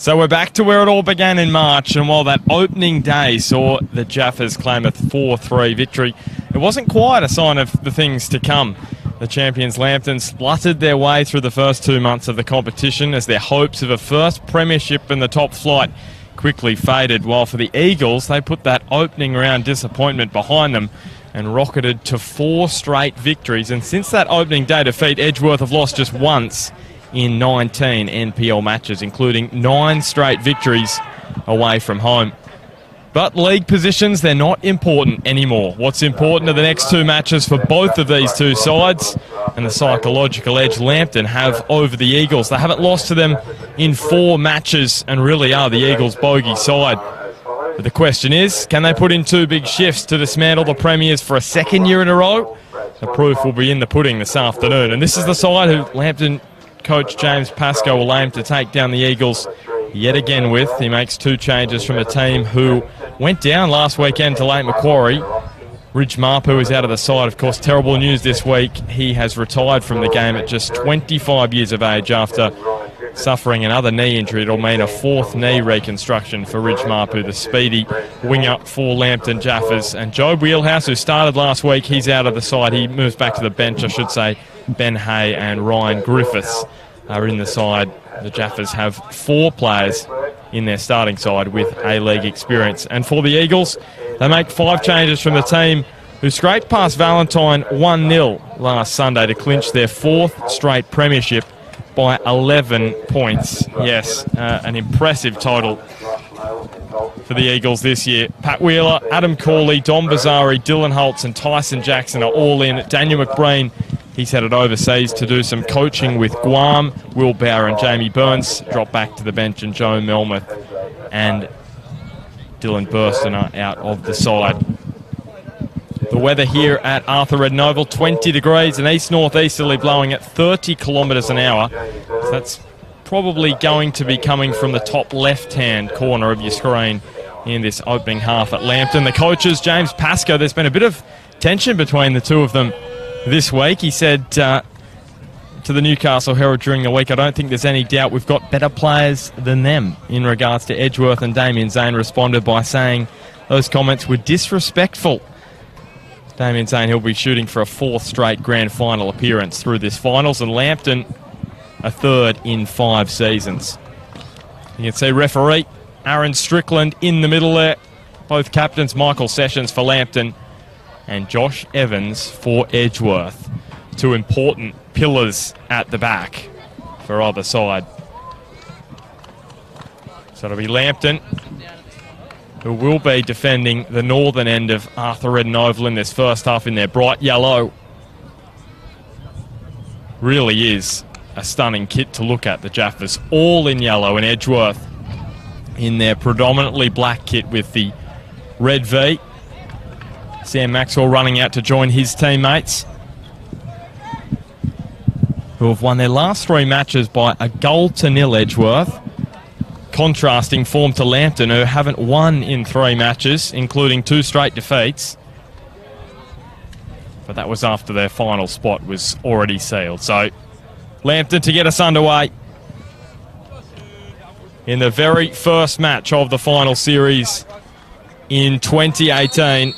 So we're back to where it all began in March, and while that opening day saw the Jaffas claim a 4-3 victory, it wasn't quite a sign of the things to come. The champions Lambton spluttered their way through the first 2 months of the competition as their hopes of a first premiership in the top flight quickly faded, while for the Eagles, they put that opening round disappointment behind them and rocketed to 4 straight victories. And since that opening day defeat, Edgeworth have lost just once in 19 NPL matches, including 9 straight victories away from home. But league positions, they're not important anymore. What's important are the next 2 matches for both of these two sides and the psychological edge Lambton have over the Eagles. They haven't lost to them in 4 matches and really are the Eagles' bogey side. But the question is, can they put in 2 big shifts to dismantle the Premiers for a second year in a row? The proof will be in the pudding this afternoon. And this is the side who Lambton coach James Pascoe will aim to take down the Eagles yet again with. He makes 2 changes from a team who went down last weekend to Lake Macquarie. Ridge Marpu is out of the side. Of course, terrible news this week. He has retired from the game at just 25 years of age after suffering another knee injury. It'll mean a 4th knee reconstruction for Ridge Marpu, the speedy winger for Lambton Jaffas. And Joe Wheelhouse, who started last week, he's out of the side. He moves back to the bench, I should say. Ben Hay and Ryan Griffiths are in the side. The Jaffas have 4 players in their starting side with A-League experience. And for the Eagles, they make 5 changes from the team who scraped past Valentine 1-0 last Sunday to clinch their 4th straight premiership by 11 points. Yes, an impressive total for the Eagles this year. Pat Wheeler, Adam Corley, Dom Bazari, Dylan Holtz and Tyson Jackson are all in. Daniel McBreen, he's headed overseas to do some coaching with Guam. Will Bauer and Jamie Burns drop back to the bench, and Joe Melmoth and Dylan Burston are out of the side. The weather here at Arthur Redden Oval, 20 degrees and east-northeasterly blowing at 30 kilometres an hour. So that's probably going to be coming from the top left-hand corner of your screen in this opening half at Lambton. The coaches, James Pascoe, there's been a bit of tension between the two of them this week. He said to the Newcastle Herald during the week, "I don't think there's any doubt we've got better players than them." In regards to Edgeworth, and Damien Zane responded by saying those comments were disrespectful. Damien Zane, he'll be shooting for a 4th straight grand final appearance through this finals, and Lambton a 3rd in 5 seasons. You can see referee Aaron Strickland in the middle there. Both captains, Michael Sessions for Lambton and Josh Evans for Edgeworth. 2 important pillars at the back for either side. So it'll be Lambton who will be defending the northern end of Arthur Redden Oval in this first half in their bright yellow. Really is a stunning kit to look at, the Jaffas, all in yellow, and Edgeworth in their predominantly black kit with the red V. Sam Maxwell running out to join his teammates, who have won their last 3 matches by 1-0 Edgeworth. Contrasting form to Lambton, who haven't won in 3 matches, including 2 straight defeats. But that was after their final spot was already sealed. So Lambton to get us underway in the very first match of the final series in 2018.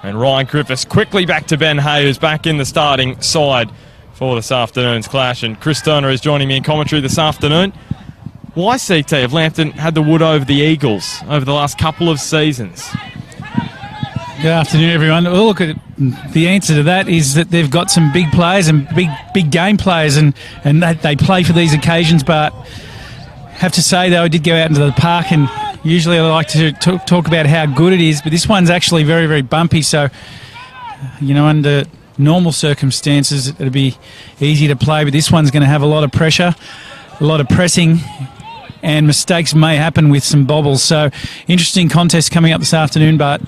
And Ryan Griffiths quickly back to Ben Hay, who's back in the starting side for this afternoon's clash. And Chris Turner is joining me in commentary this afternoon. Why, CT, have Lambton had the wood over the Eagles over the last couple of seasons? Good afternoon, everyone. Well, look, the answer to that is that they've got some big players and big game players, and they play for these occasions. But I have to say, though, I did go out into the park, and usually I like to talk about how good it is, but this one's actually very, very bumpy. So, you know, under normal circumstances, it'd be easy to play, but this one's going to have a lot of pressure, a lot of pressing, and mistakes may happen with some bobbles. So, interesting contest coming up this afternoon, but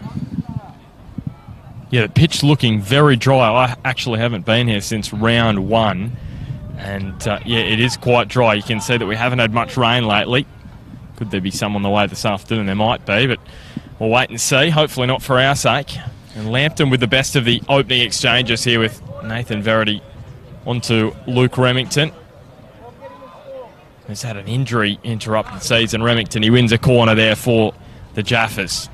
yeah, the pitch looking very dry. I actually haven't been here since round 1. And, yeah, it is quite dry. You can see that we haven't had much rain lately. Could there be some on the way this afternoon? There might be, but we'll wait and see. Hopefully not for our sake. And Lambton with the best of the opening exchanges here with Nathan Verity onto Luke Remington. who's had an injury-interrupted season. Remington, he wins a corner there for the Jaffas.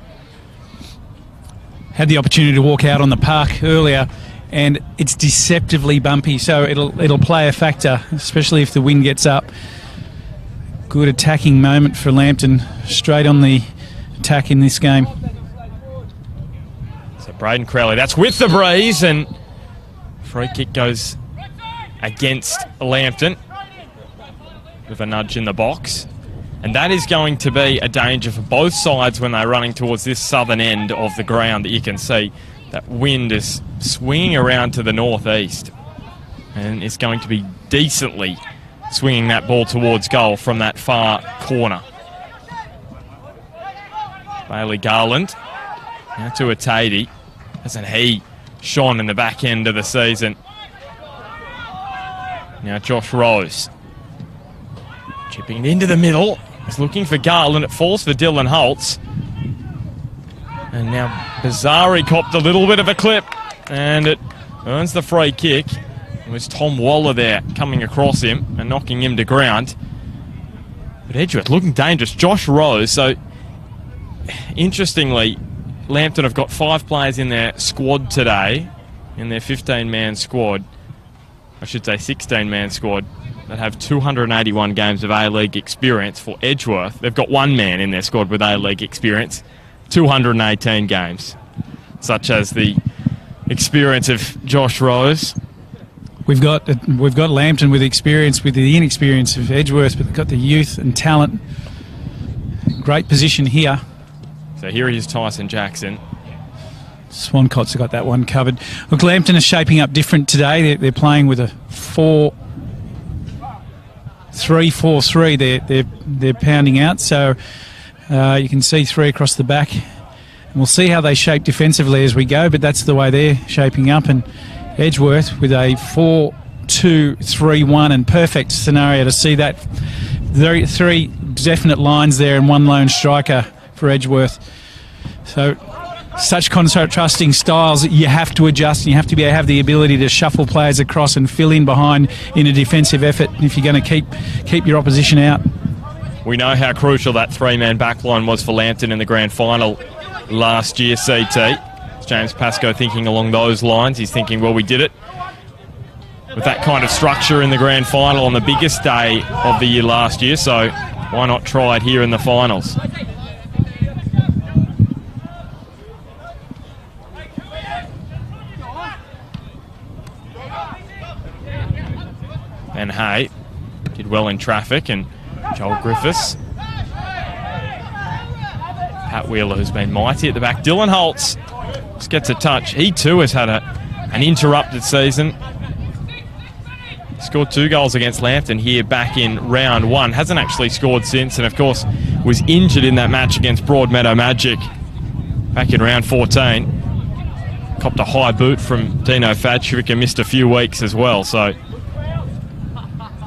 Had the opportunity to walk out on the park earlier, and it's deceptively bumpy, so it'll play a factor, especially if the wind gets up. Good attacking moment for Lambton, straight on the attack in this game. So Braden Crowley, that's with the breeze, and free kick goes against Lambton with a nudge in the box. And that is going to be a danger for both sides when they're running towards this southern end of the ground that you can see. That wind is swinging around to the northeast. And it's going to be decently swinging that ball towards goal from that far corner. Bailey Garland now to a Tatey. Hasn't he shone in the back end of the season? Now Josh Rose. Chipping it into the middle. He's looking for Garland. It falls for Dylan Holtz. And now Bazari copped a little bit of a clip. And it earns the free kick. It was Tom Waller there coming across him and knocking him to ground. But Edgeworth looking dangerous. Josh Rose. So, interestingly, Lambton have got 5 players in their squad today. In their 15-man squad. I should say 16-man squad. That have 281 games of A-League experience. For Edgeworth, they've got 1 man in their squad with A-League experience, 218 games, such as the experience of Josh Rose. We've got Lambton with experience, with the inexperience of Edgeworth, but they've got the youth and talent. Great position here. So here he is, Tyson Jackson. Swancott's got that one covered. Look, Lambton is shaping up different today. They're playing with a 4-3-4-3. They're pounding out, so you can see 3 across the back. And we'll see how they shape defensively as we go, but that's the way they're shaping up. And Edgeworth with a 4-2-3-1, and perfect scenario to see that. 3 definite lines there and 1 lone striker for Edgeworth. So such contrasting styles, you have to adjust, and you have to have the ability to shuffle players across and fill in behind in a defensive effort if you're going to keep your opposition out. We know how crucial that 3-man backline was for Lambton in the grand final last year, CT. James Pascoe thinking along those lines. He's thinking, well, we did it with that kind of structure in the grand final on the biggest day of the year last year, so why not try it here in the finals? And Hay did well in traffic, and Joel Griffiths. Pat Wheeler, who's been mighty at the back. Dylan Holtz just gets a touch. He too has had an interrupted season. Scored 2 goals against Lambton here back in round 1. Hasn't actually scored since, and of course was injured in that match against Broadmeadow Magic back in round 14. Copped a high boot from Dino Fadchevich and missed a few weeks as well, so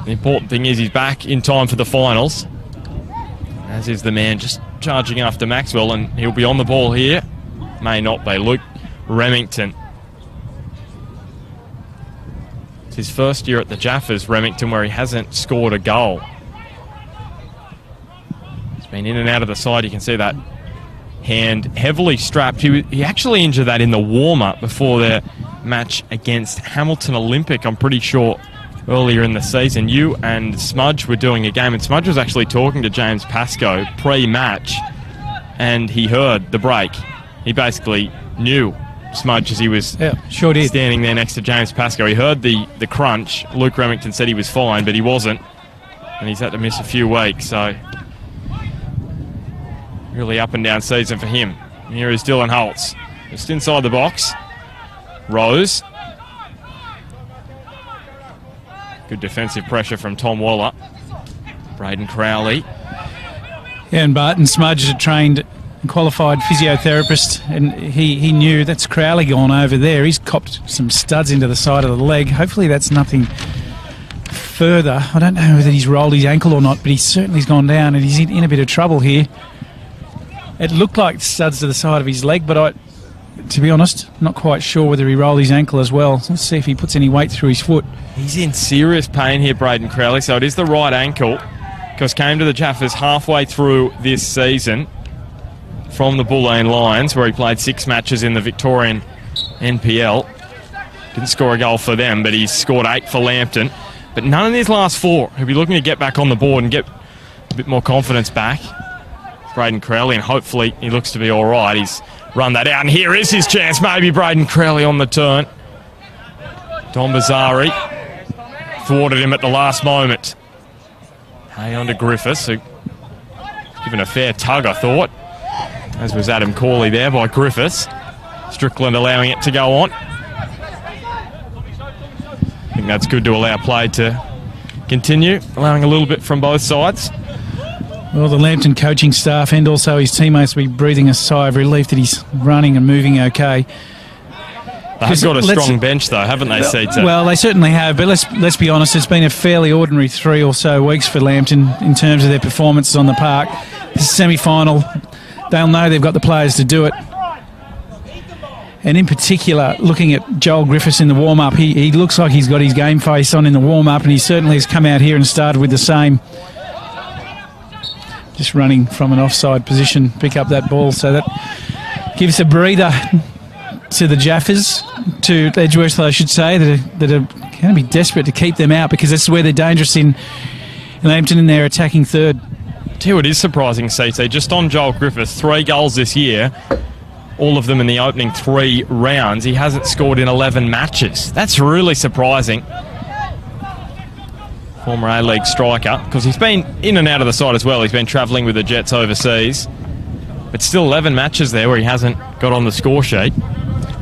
the important thing is he's back in time for the finals, as is the man just charging after Maxwell, and he'll be on the ball here. May not be. Luke Remington. It's his first year at the Jaffas, Remington, where he hasn't scored a goal. He's been in and out of the side. You can see that hand heavily strapped. He actually injured that in the warm-up before their match against Hamilton Olympic, I'm pretty sure, earlier in the season. You and Smudge were doing a game, and Smudge was actually talking to James Pascoe pre-match, and he heard the break. He basically knew Smudge as he was standing there next to James Pascoe. He heard the crunch. Luke Remington said he was fine, but he wasn't, and he's had to miss a few weeks, so really up and down season for him. And here is Dylan Holtz, just inside the box. Rose. Good defensive pressure from Tom Waller. Braden Crowley. Yeah, and Barton Smudge, a trained and qualified physiotherapist, and he knew that's Crowley gone over there. He's copped some studs into the side of the leg. Hopefully that's nothing further. I don't know whether he's rolled his ankle or not, but he certainly's gone down, and he's in a bit of trouble here. It looked like studs to the side of his leg, but to be honest, not quite sure whether he rolled his ankle as well. Let's see if he puts any weight through his foot. He's in serious pain here, Braden Crowley, so it is the right ankle. because came to the Jaffas halfway through this season from the Bulleen Lions, where he played 6 matches in the Victorian NPL. Didn't score a goal for them, but he's scored 8 for Lambton. But none in his last 4. He'll be looking to get back on the board and get a bit more confidence back. Braden Crowley, and hopefully he looks to be all right. He's run that out, and here is his chance. Maybe Braden Crowley on the turn. Don Bazzari thwarted him at the last moment. Hey, on to Griffiths, who given a fair tug, I thought, as was Adam Corley there by Griffiths. Strickland allowing it to go on. I think that's good to allow play to continue, allowing a little bit from both sides. Well, the Lambton coaching staff and also his teammates will be breathing a sigh of relief that he's running and moving okay. They've got a strong bench, though, haven't they, CT? Well, they certainly have, but let's be honest, it's been a fairly ordinary 3 or so weeks for Lambton in terms of their performances on the park. This is semi-final. They'll know they've got the players to do it. And in particular, looking at Joel Griffiths in the warm-up, he looks like he's got his game face on in the warm-up, and he certainly has come out here and started with the same. Just running from an offside position, pick up that ball, so that gives a breather to the Jaffas, to Edgeworth, I should say, that are going to be desperate to keep them out, because that's where they're dangerous in Lambton, and they're attacking third. Tell you what is surprising, CT, just on Joel Griffiths, 3 goals this year, all of them in the opening 3 rounds. He hasn't scored in 11 matches. That's really surprising. Former A-League striker, because he's been in and out of the side as well. He's been travelling with the Jets overseas. But still 11 matches there where he hasn't got on the score sheet.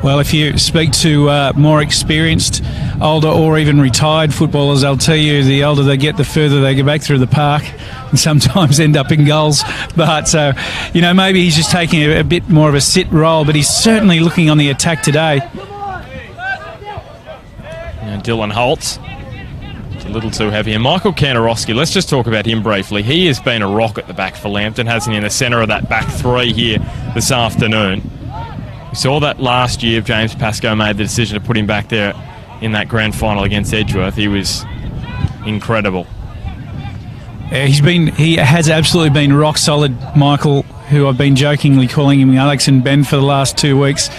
Well, if you speak to more experienced, older or even retired footballers, they'll tell you the older they get, the further they go back through the park and sometimes end up in goals. But, maybe he's just taking a bit more of a sit role, but he's certainly looking on the attack today. Now Dylan Holtz, a little too heavy. And Michael Kantorowski, let's just talk about him briefly. He has been a rock at the back for Lambton, hasn't he, in the centre of that back 3 here this afternoon. We saw that last year. James Pascoe made the decision to put him back there in that grand final against Edgeworth. He was incredible. He has absolutely been rock solid, Michael, who I've been jokingly calling him Alex and Ben for the last 2 weeks.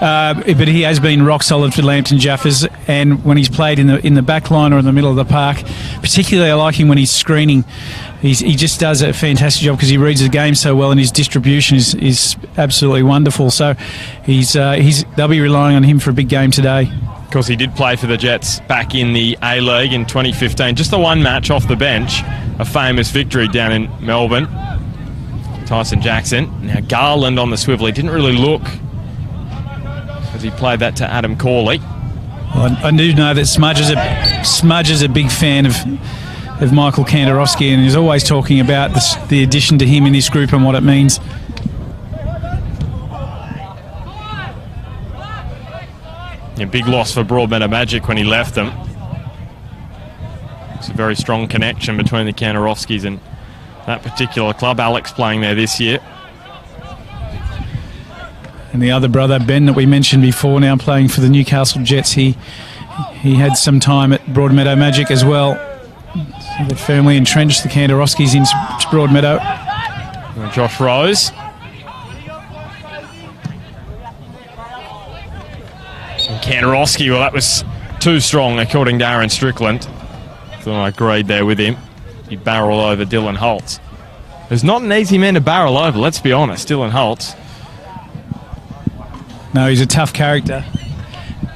But he has been rock solid for Lambton Jaffas, and when he's played in the back line or in the middle of the park, particularly I like him when he's screening. He just does a fantastic job because he reads the game so well, and his distribution is absolutely wonderful. So they'll be relying on him for a big game today. Of course, he did play for the Jets back in the A-League in 2015. Just the 1 match off the bench, a famous victory down in Melbourne. Tyson Jackson. Now Garland on the swivel. He didn't really look, as he played that to Adam Corley. Well, I do know that Smudge is a big fan of Michael Kantorowski, and is always talking about the addition to him in this group and what it means. A big loss for Broadmeadow Magic when he left them. It's a very strong connection between the Kantorowskis and that particular club. Alex playing there this year. And the other brother, Ben, that we mentioned before, now playing for the Newcastle Jets. He had some time at Broadmeadow Magic as well. So they're firmly entrenched, the Kantorowskis, in Broadmeadow. And Josh Rose. And Kantorowski, well, that was too strong, according to Aaron Strickland. So I agreed there with him. He'd barrel over Dylan Holtz. There's not an easy man to barrel over, let's be honest, Dylan Holtz. No, he's a tough character.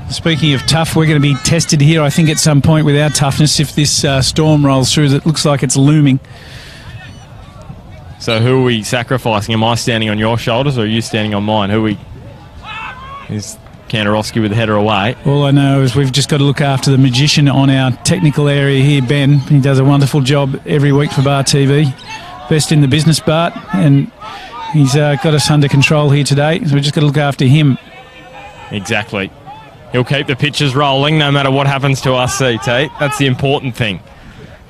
Speaking of tough, we're going to be tested here, I think, at some point with our toughness if this storm rolls through. It looks like it's looming. So who are we sacrificing? Am I standing on your shoulders or are you standing on mine? Is Kantorowski with the header away? All I know is we've just got to look after the magician on our technical area here, Ben. He does a wonderful job every week for Bar TV. Best in the business, Bart, and he's got us under control here today, so we've just got to look after him. Exactly. He'll keep the pitches rolling no matter what happens to us, CT. That's the important thing.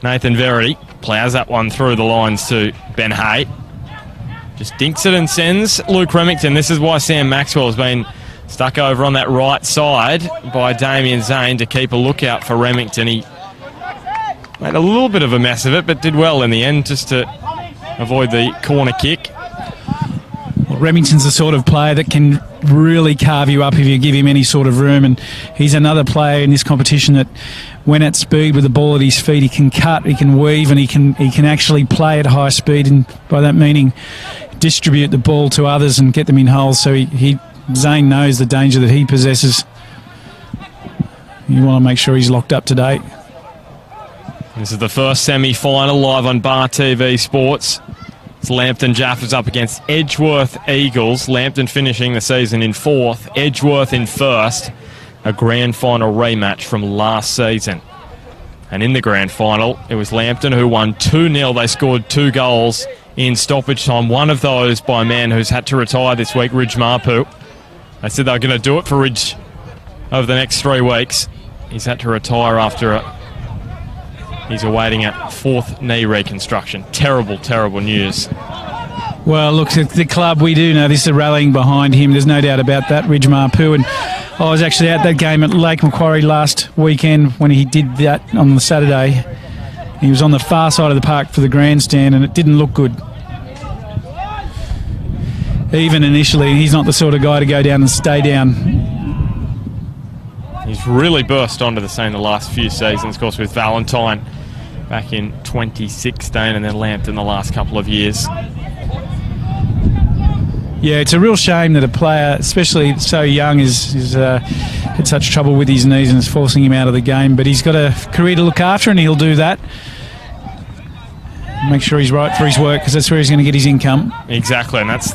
Nathan Verity ploughs that one through the lines to Ben Hay. Just dinks it and sends Luke Remington. This is why Sam Maxwell has been stuck over on that right side by Damien Zane to keep a lookout for Remington. He Made a little bit of a mess of it, but did well in the end just to avoid the corner kick. Well, Remington's the sort of player that can really carve you up if you give him any sort of room, and he's another player in this competition that when at speed with the ball at his feet, he can cut, he can weave, and he can actually play at high speed, and by that meaning distribute the ball to others and get them in holes. So Zane knows the danger that he possesses. You want to make sure he's locked up today. This is the first semi-final live on Bar TV Sports. It's Lambton Jaffas up against Edgeworth Eagles. Lambton finishing the season in 4th, Edgeworth in 1st. A grand final rematch from last season. And in the grand final, it was Lambton who won 2-0. They scored 2 goals in stoppage time. One of those by a man who's had to retire this week, Ridge Marpu. They said they were going to do it for Ridge over the next 3 weeks. He's had to retire after he's awaiting a 4th knee reconstruction. Terrible, terrible news. Well, look, the club, we do know this is rallying behind him. There's no doubt about that, Ridge Marpu. And I was actually at that game at Lake Macquarie last weekend when he did that on the Saturday. He was on the far side of the park for the grandstand, and it didn't look good. Even initially, he's not the sort of guy to go down and stay down. He's really burst onto the scene the last few seasons, of course, with Valentine back in 2016 and then Lambton the last couple of years. Yeah, it's a real shame that a player, especially so young, is had such trouble with his knees and is forcing him out of the game. But he's got a career to look after, and he'll do that. Make sure he's right for his work, because that's where he's going to get his income. Exactly, and that's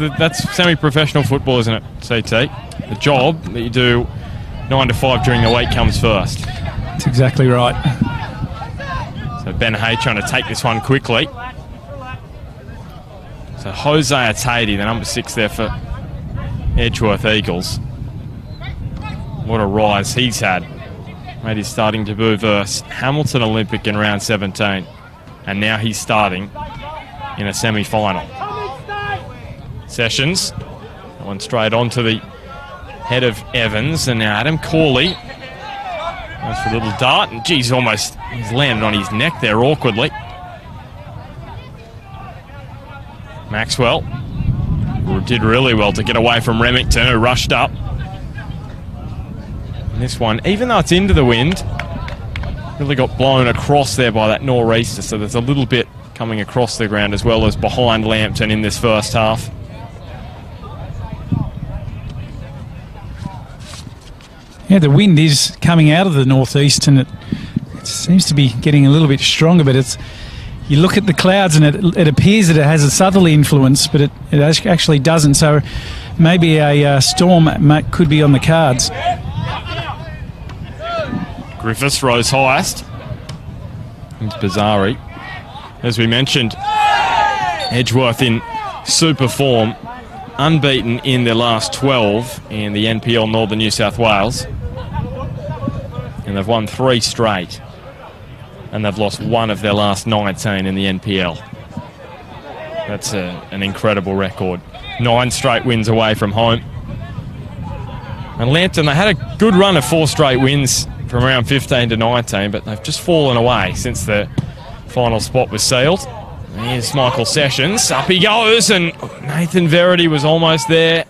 semi-professional football, isn't it, CT? The job that you do 9 to 5 during the week comes first. That's exactly right. So Ben Hay trying to take this one quickly. So Jose Atadi, the number 6 there for Edgeworth Eagles. What a rise he's had. Made his starting debut versus Hamilton Olympic in round 17. And now he's starting in a semi-final. Sessions, that one straight on to the head of Evans, and now Adam Corley goes for a little dart, and geez, he's landed on his neck there awkwardly. Maxwell did really well to get away from Remington, who rushed up. And this one, even though it's into the wind, really got blown across there by that nor'easter, so there's a little bit coming across the ground as well as behind Lambton in this first half. Yeah, the wind is coming out of the northeast, and it seems to be getting a little bit stronger, but you look at the clouds and it appears that it has a southerly influence, but it actually doesn't, so maybe a storm could be on the cards. Griffiths rose highest. It's Bizarri. As we mentioned, Edgeworth in super form, unbeaten in their last 12 in the NPL Northern New South Wales. And they've won 3 straight. And they've lost 1 of their last 19 in the NPL. That's an incredible record. 9 straight wins away from home. And Lambton, they had a good run of 4 straight wins from around 15 to 19, but they've just fallen away since the final spot was sealed. Here's Michael Sessions. Up he goes, and Nathan Verity was almost there.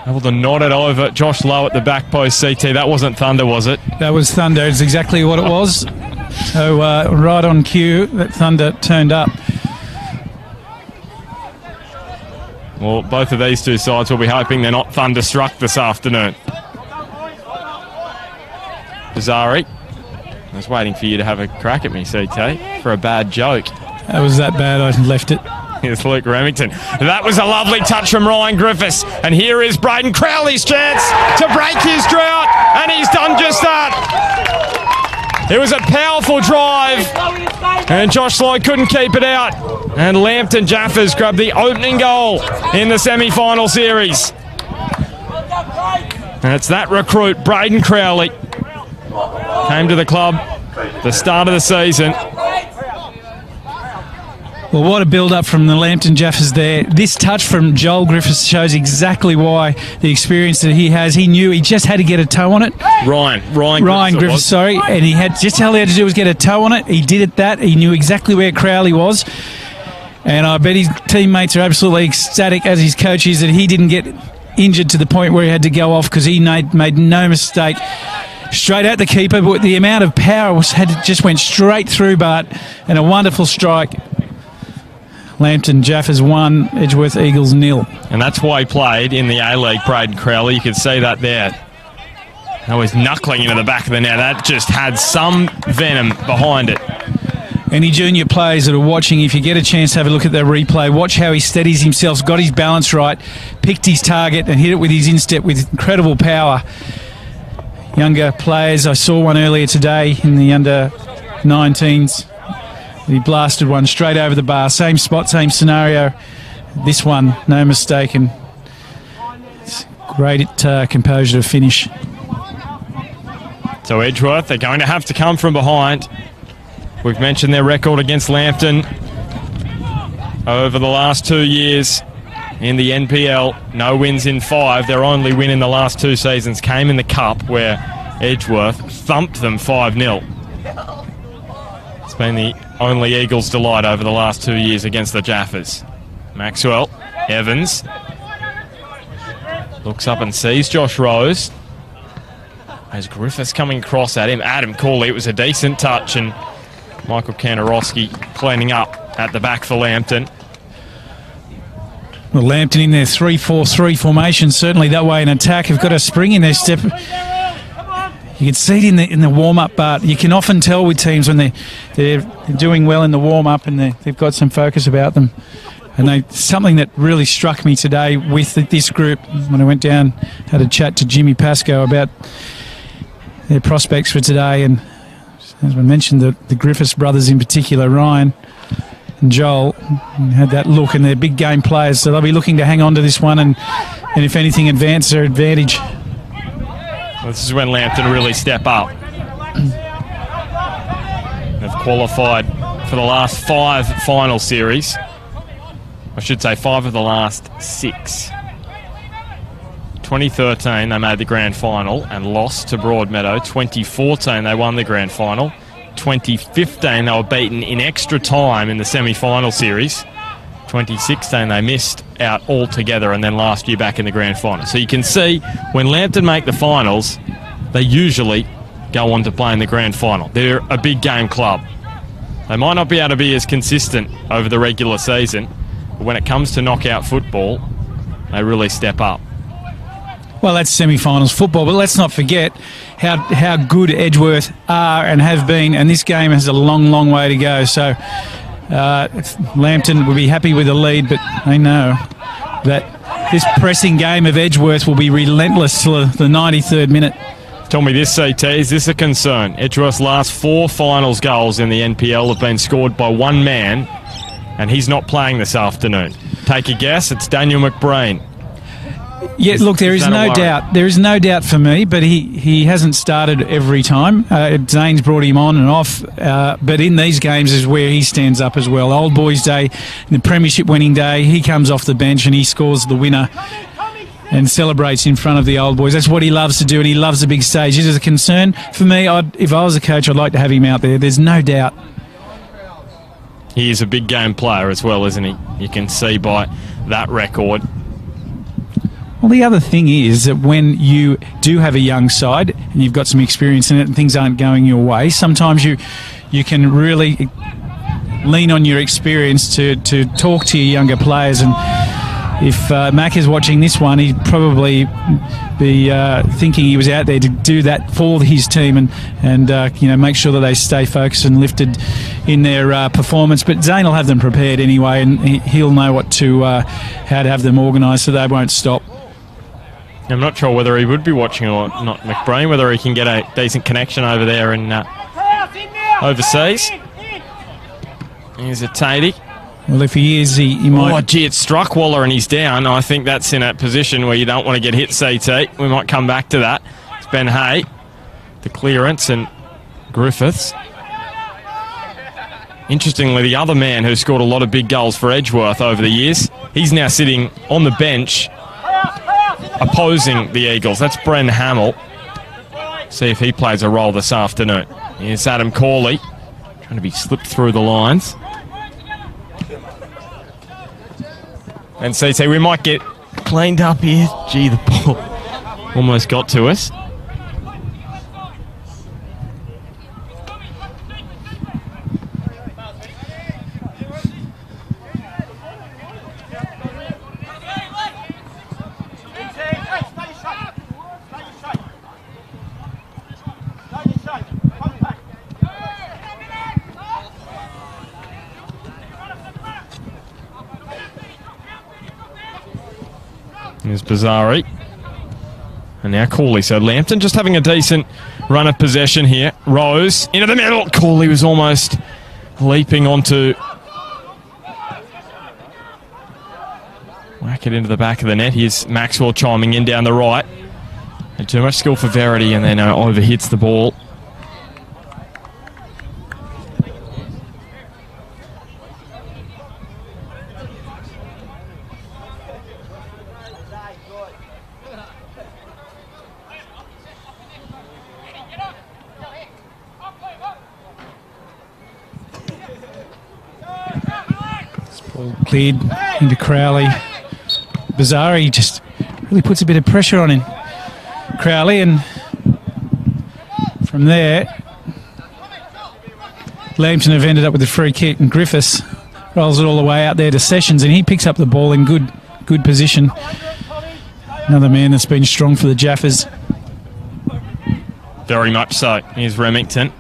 Able to nod it over. Josh Lowe at the back post, CT. That wasn't Thunder, was it? That was Thunder. It's exactly what it was. So right on cue, that Thunder turned up. Well, both of these two sides will be hoping they're not thunderstruck this afternoon. Bizarri. I was waiting for you to have a crack at me, CT, for a bad joke. That was that bad, I left it. Here's Luke Remington. That was a lovely touch from Ryan Griffiths. And here is Braden Crowley's chance to break his drought. And he's done just that. It was a powerful drive. And Josh Lloyd couldn't keep it out. And Lambton Jaffas grabbed the opening goal in the semi-final series. And it's that recruit, Braden Crowley. Came to the club at the start of the season. Well, what a build-up from the Lambton Jaffas there. This touch from Joel Griffiths shows exactly why the experience that he has. He knew he just had to get a toe on it. Ryan Griffiths, sorry. And he had just all he had to do was get a toe on it. He did it that. He knew exactly where Crowley was. And I bet his teammates are absolutely ecstatic, as his coach is, that he didn't get injured to the point where he had to go off, because he made no mistake. Straight at the keeper, but the amount of power just went straight through Bart, and a wonderful strike. Lambton Jaffas 1, Edgeworth Eagles 0. And that's why he played in the A-League, Braden Crowley. You could see that there. That was knuckling into the back of the net. That just had some venom behind it. Any junior players that are watching, if you get a chance to have a look at that replay, watch how he steadies himself, got his balance right, picked his target and hit it with his instep with incredible power. Younger players, I saw one earlier today in the under-19s. He blasted one straight over the bar. Same spot, same scenario. This one, no mistake, and great composure to finish. So Edgeworth, they're going to have to come from behind. We've mentioned their record against Lambton over the last 2 years in the NPL. No wins in 5. Their only win in the last 2 seasons came in the Cup, where Edgeworth thumped them 5-0. It's been the only Eagles' delight over the last 2 years against the Jaffas. Maxwell, Evans, looks up and sees Josh Rose. As Griffiths coming across at him, Adam Cooley, it was a decent touch, and Michael Kanarowski cleaning up at the back for Lambton. Well, Lambton in their 3-4-3 formation, certainly that way in attack, have got a spring in their step. You can see it in the warm-up, but you can often tell with teams when they're doing well in the warm-up and they've got some focus about them. And something that really struck me today with this group, when I went down, had a chat to Jimmy Pascoe about their prospects for today, and as I mentioned, the Griffiths brothers in particular, Ryan and Joel, had that look, and they're big game players, so they'll be looking to hang on to this one and if anything, advance their advantage. Well, this is when Lambton really step up. They've qualified for the last 5 final series. I should say 5 of the last 6. 2013 they made the grand final and lost to Broadmeadow. 2014 they won the grand final. 2015 they were beaten in extra time in the semi-final series. 2016 they missed out altogether, and then last year back in the grand final. So you can see when Lambton make the finals, they usually go on to play in the grand final. They're a big game club. They might not be able to be as consistent over the regular season, but when it comes to knockout football, they really step up. Well, that's semi-finals football, but let's not forget how good Edgeworth are and have been, and this game has a long, long way to go. So Lambton will be happy with the lead, but they know that this pressing game of Edgeworth will be relentless till the 93rd minute. Tell me this, CT, is this a concern? Edgeworth's last 4 finals goals in the NPL have been scored by one man, and he's not playing this afternoon. Take a guess, it's Daniel McBreen. Yeah, look, there is no doubt. There is no doubt for me, but he hasn't started every time. Zane's brought him on and off, but in these games is where he stands up as well. Old Boys Day, the Premiership winning day, he comes off the bench and he scores the winner and celebrates in front of the Old Boys. That's what he loves to do, and he loves the big stage. It is a concern for me. If I was a coach, I'd like to have him out there. There's no doubt. He is a big game player as well, isn't he? You can see by that record. Well, the other thing is that when you do have a young side and you've got some experience in it and things aren't going your way, sometimes you can really lean on your experience to talk to your younger players. And if Mac is watching this one, he'd probably be thinking he was out there to do that for his team and make sure that they stay focused and lifted in their performance. But Zane will have them prepared anyway, and he'll know how to have them organised so they won't stop. I'm not sure whether he would be watching or not, McBreen, whether he can get a decent connection over there in overseas. Here's a Tatey. Well, if he is, he might... Oh, gee, it struck Waller and he's down. I think that's in a position where you don't want to get hit, CT. We might come back to that. It's Ben Hay, the clearance, and Griffiths. Interestingly, the other man who scored a lot of big goals for Edgeworth over the years, he's now sitting on the bench opposing the Eagles. That's Bren Hamill. See if he plays a role this afternoon. Here's Adam Corley, trying to be slipped through the lines. And CT, we might get cleaned up here. Gee, the ball almost got to us. Here's Bazari. And now Corley. So Lambton just having a decent run of possession here. Rose into the middle. Corley was almost leaping onto... Whack it into the back of the net. Here's Maxwell chiming in down the right. And too much skill for Verity, and then overhits the ball. Cleared into Crowley. Bazari just really puts a bit of pressure on him. Crowley, and from there, Lambton have ended up with a free kick, and Griffiths rolls it all the way out there to Sessions, and he picks up the ball in good position. Another man that's been strong for the Jaffas. Very much so. Here's Remington.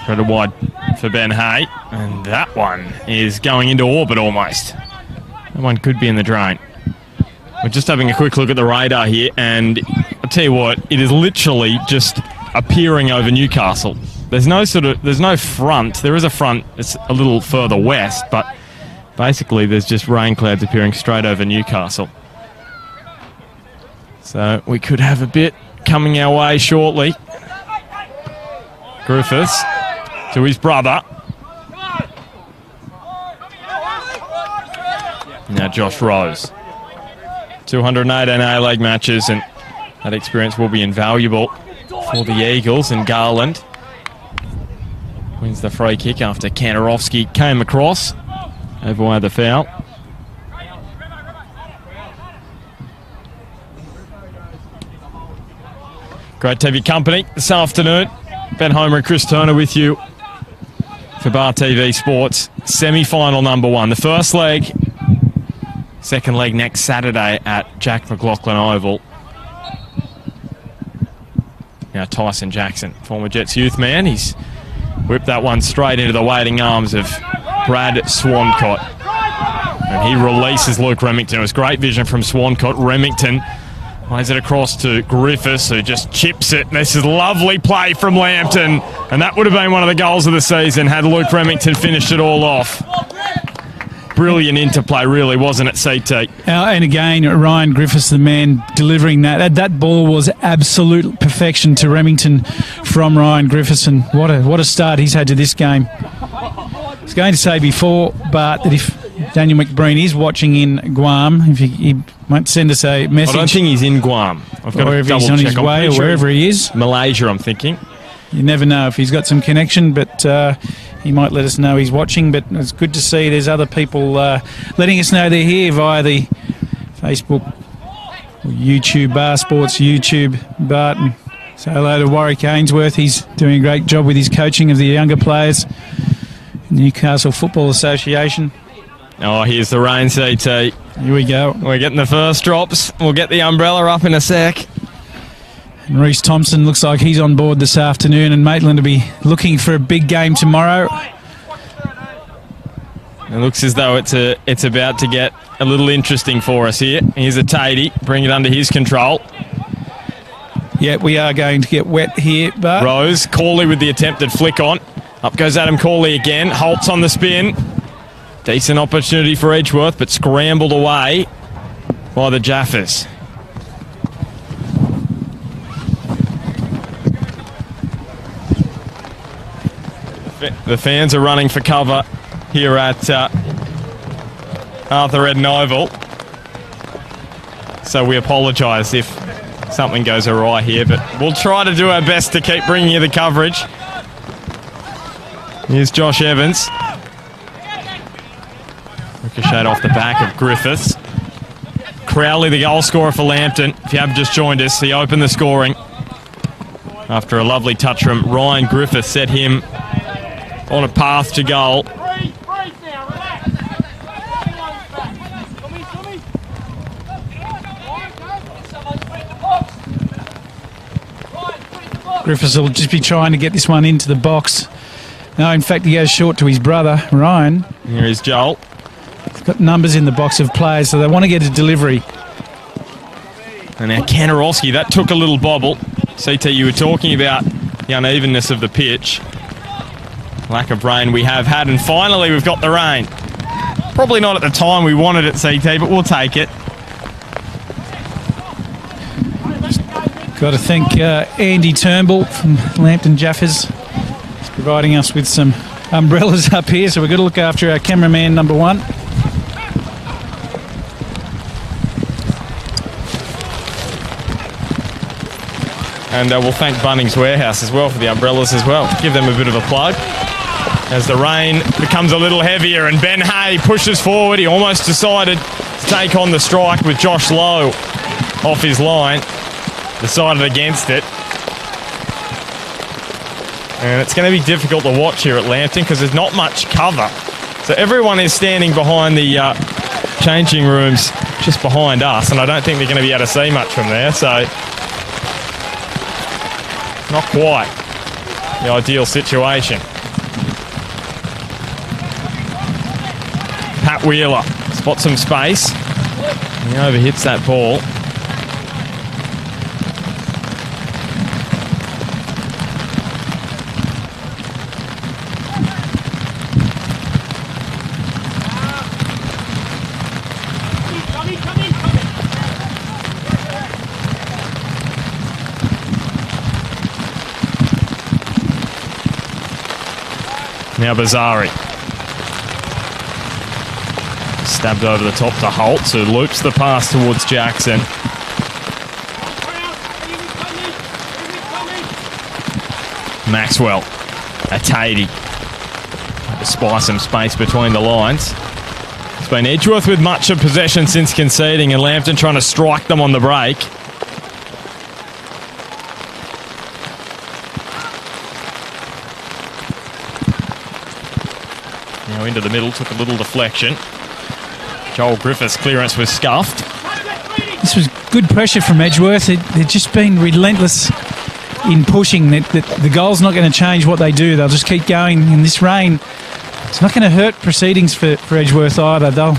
Threaded wide for Ben Hay, and that one is going into orbit almost. That one could be in the drain. We're just having a quick look at the radar here, and I'll tell you what, it is literally just appearing over Newcastle. There's no front. There is a front, it's a little further west, but basically there's just rain clouds appearing straight over Newcastle. So we could have a bit coming our way shortly. Griffiths to his brother. Now Josh Rose. 218 A-League matches, and that experience will be invaluable for the Eagles. And Garland wins the free kick after Kantarovski came across. Overway the foul. Great to have your company this afternoon. Ben Homer and Chris Turner with you for Bar TV Sports. Semi-final number one. The first leg, second leg next Saturday at Jack McLaughlin Oval. Now Tyson Jackson, former Jets youth man, he's whipped that one straight into the waiting arms of Brad Swancott. And he releases Luke Remington. It was great vision from Swancott. Remington plays it across to Griffiths, who just chips it. This is lovely play from Lambton, and that would have been one of the goals of the season had Luke Remington finished it all off. Brilliant interplay, really, wasn't it, CT? And again, Ryan Griffiths, the man delivering that. That ball was absolute perfection to Remington from Ryan Griffiths, and what a start he's had to this game. I was going to say before, but that if Daniel McBreen is watching in Guam, if he might send us a message. I don't think he's in Guam. I've got to double he's on check. his way, or wherever he is. Malaysia, I'm thinking. You never know if he's got some connection, but he might let us know he's watching. But it's good to see there's other people letting us know they're here via the Facebook or YouTube, Bar Sports YouTube. Barton. Say hello to Warwick Ainsworth. He's doing a great job with his coaching of the younger players in the Newcastle Football Association. Oh, here's the rain, CT. Here we go. We're getting the first drops. We'll get the umbrella up in a sec. And Reece Thompson looks like he's on board this afternoon, and Maitland will be looking for a big game tomorrow. It looks as though it's about to get a little interesting for us here. Here's a Tatey, bring it under his control. Yeah, we are going to get wet here, but... Rose, Corley with the attempted flick on. Up goes Adam Corley again. Holtz on the spin. Decent opportunity for Edgeworth, but scrambled away by the Jaffas. The fans are running for cover here at Arthur Eden Oval. So we apologise if something goes awry here, but we'll try to do our best to keep bringing you the coverage. Here's Josh Evans. Ricocheted off the back of Griffiths. Crowley, the goal scorer for Lambton. If you have just joined us, he opened the scoring after a lovely touch from Ryan Griffiths set him on a path to goal. Griffiths will just be trying to get this one into the box. No, in fact, he goes short to his brother, Ryan. Here is Joel. He's got numbers in the box of players, so they want to get a delivery. And now Kanarowski, that took a little bobble. CT, you were talking about the unevenness of the pitch. Lack of rain we have had, and finally we've got the rain. Probably not at the time we wanted it, CT, but we'll take it. Got to thank Andy Turnbull from Lambton Jaffas. He's providing us with some umbrellas up here, so we've got to look after our cameraman number one. And we'll thank Bunnings Warehouse as well for the umbrellas as well. Give them a bit of a plug. As the rain becomes a little heavier and Ben Hay pushes forward. He almost decided to take on the strike with Josh Lowe off his line. Decided against it. And it's going to be difficult to watch here at Lambton because there's not much cover. So everyone is standing behind the changing rooms just behind us, and I don't think they're going to be able to see much from there. So not quite the ideal situation. Pat Wheeler spots some space. He overhits that ball. Now Bazari. Stabbed over the top to Holtz, who loops the pass towards Jackson. Maxwell. Atadi. To spy some space between the lines. It's been Edgeworth with much of possession since conceding, and Lambton trying to strike them on the break. Now into the middle, took a little deflection. Joel Griffiths' clearance was scuffed. This was good pressure from Edgeworth. They've just been relentless in pushing. The goal's not going to change what they do. They'll just keep going in this rain. It's not going to hurt proceedings for Edgeworth either. They'll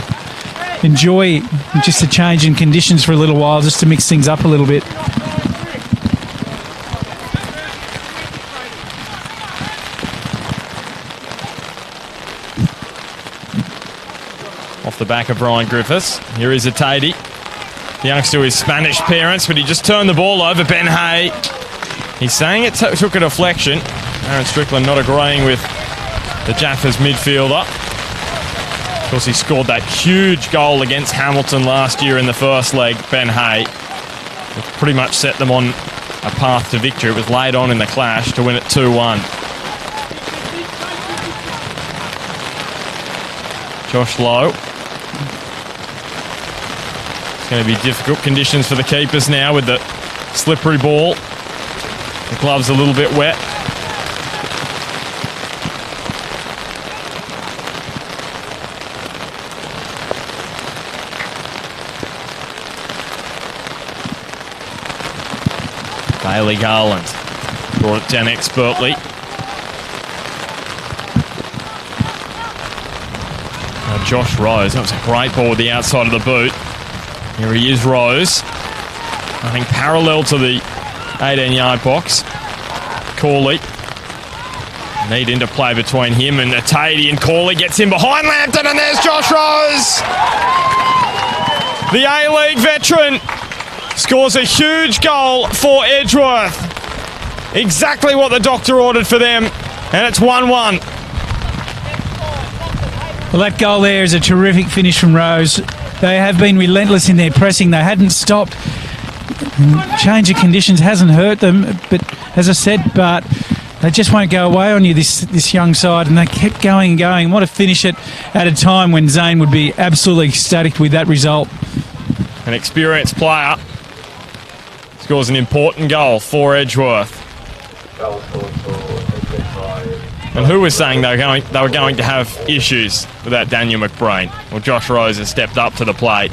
enjoy just a change in conditions for a little while just to mix things up a little bit. Off the back of Ryan Griffiths. Here is Atadi. The youngster with Spanish parents, but he just turned the ball over. Ben Hay. He's saying it took a deflection. Aaron Strickland not agreeing with the Jaffas midfielder. Of course, he scored that huge goal against Hamilton last year in the first leg, Ben Hay. It pretty much set them on a path to victory. It was laid on in the clash to win it 2-1. Josh Lowe. It's going to be difficult conditions for the keepers now with the slippery ball. The glove's a little bit wet. Bailey Garland brought it down expertly. Now Josh Rose, that was a great ball with the outside of the boot. Here he is, Rose. I think parallel to the 18-yard box. Corley. Neat interplay between him and Atadi, and Corley gets in behind Lambton, and there's Josh Rose. The A-League veteran scores a huge goal for Edgeworth. Exactly what the doctor ordered for them And it's 1-1. Well, that goal there is a terrific finish from Rose. They have been relentless in their pressing. They hadn't stopped. Change of conditions hasn't hurt them, but as I said, but they just won't go away on you, this young side, and they kept going and going. What a finish it at a time when Zane would be absolutely ecstatic with that result. An experienced player scores an important goal for Edgeworth. And who was saying they were going to have issues without Daniel McBrain? Well, Josh Rose has stepped up to the plate.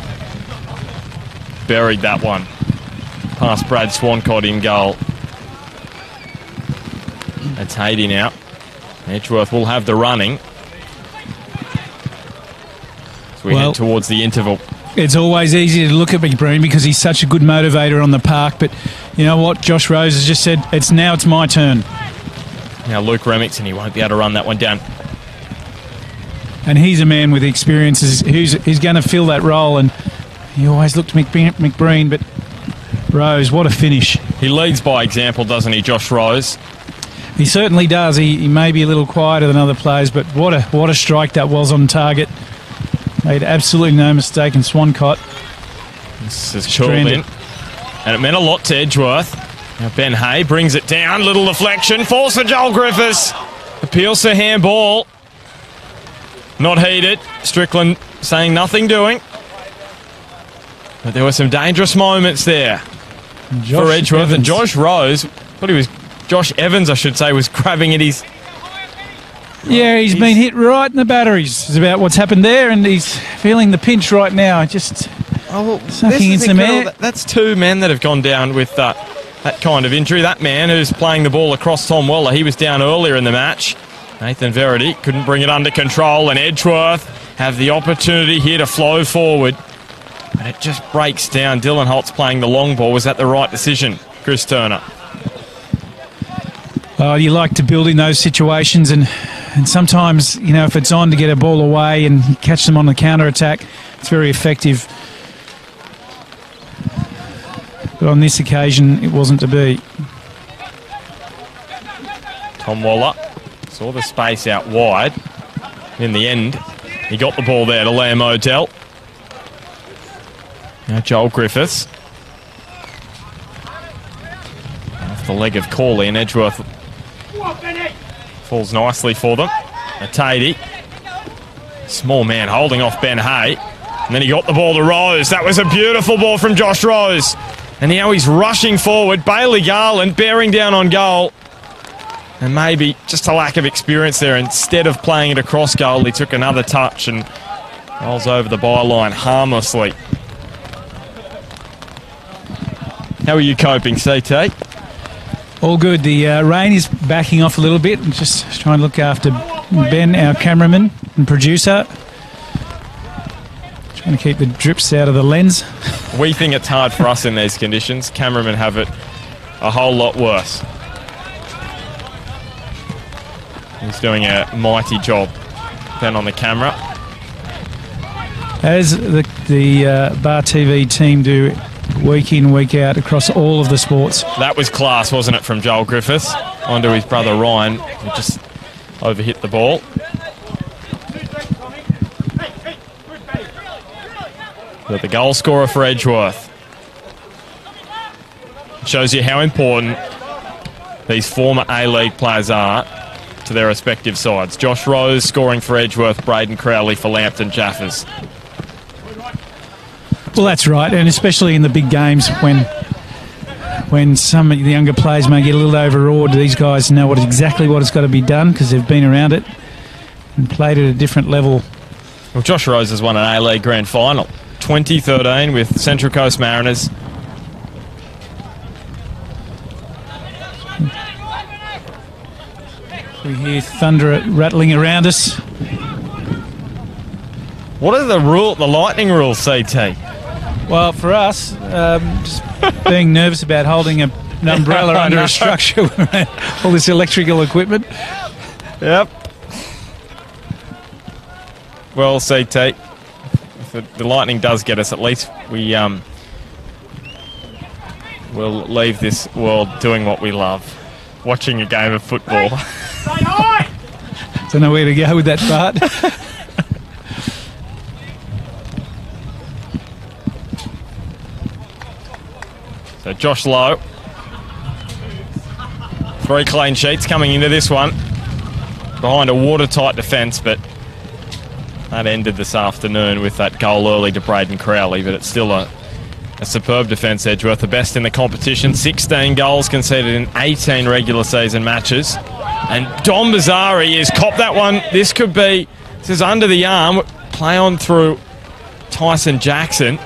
Buried that one. Past Brad Swancott in goal. It's Haiti now. Edgeworth will have the running as we head towards the interval. It's always easy to look at McBrain because he's such a good motivator on the park, but you know what? Josh Rose has just said, it's my turn. Now Luke Remington, he won't be able to run that one down. And he's a man with experience who's going to fill that role, and he always looked to McBrain, but Rose, what a finish. He leads by example, doesn't he, Josh Rose? He certainly does. He may be a little quieter than other players, but what a strike that was on target. Made absolutely no mistake, and Swancott. This is cool in. And it meant a lot to Edgeworth. Now Ben Hay brings it down. Little deflection. Falls for Joel Griffiths. Appeals to handball. Not heeded. Strickland saying nothing doing. But there were some dangerous moments there for Edgeworth. Evans. And Josh Rose, Josh Evans, I should say, was grabbing at his... Yeah, he's been hit right in the batteries. It's about what's happened there, and he's feeling the pinch right now. Just sucking in some air. That's two men that have gone down with that kind of injury. That man who's playing the ball across Tom Weller, he was down earlier in the match. Nathan Verity couldn't bring it under control, and Edgeworth have the opportunity here to flow forward. But it just breaks down. Dylan Holtz playing the long ball. Was that the right decision, Chris Turner? Oh, you like to build in those situations, and sometimes, you know, if it's on to get a ball away and catch them on the counter-attack, it's very effective. But on this occasion, it wasn't to be. Tom Waller saw the space out wide. In the end, he got the ball there to Liam Odell. Now Joel Griffiths. Off the leg of Corley, and Edgeworth falls nicely for them. Tatey. Small man holding off Ben Hay. And then he got the ball to Rose. That was a beautiful ball from Josh Rose. And now he's rushing forward. Bailey Garland bearing down on goal. And maybe just a lack of experience there. Instead of playing it across goal, he took another touch and rolls over the byline harmlessly. How are you coping, CT? All good. The rain is backing off a little bit. I'm just trying to look after Ben, our cameraman and producer. Trying to keep the drips out of the lens. We think it's hard for us in these conditions. Cameramen have it a whole lot worse. He's doing a mighty job then on the camera. As the Bar TV team do week in, week out across all of the sports. That was class, wasn't it, from Joel Griffiths onto his brother Ryan, who just overhit the ball. But the goal scorer for Edgeworth. Shows you how important these former A-League players are to their respective sides. Josh Rose scoring for Edgeworth, Braden Crowley for Lambton Jaffas. Well, that's right, and especially in the big games when some of the younger players may get a little overawed, these guys know exactly what has got to be done because they've been around it and played at a different level. Well, Josh Rose has won an A-League Grand Final, 2013 with Central Coast Mariners. We hear thunder rattling around us. What are the lightning rules, CT? Well, for us, just being nervous about holding an umbrella under a structure with all this electrical equipment. Yep. Well, CT, if the lightning does get us, at least we'll leave this world doing what we love. watching a game of football. Don't know where to go with that part. So Josh Lowe. 3 clean sheets coming into this one. Behind a watertight defence, but that ended this afternoon with that goal early to Braden Crowley, but it's still a superb defence, Edgeworth, the best in the competition. 16 goals conceded in 18 regular season matches. And Dom Bazzari has copped that one. This is under the arm. Play on through Tyson Jackson.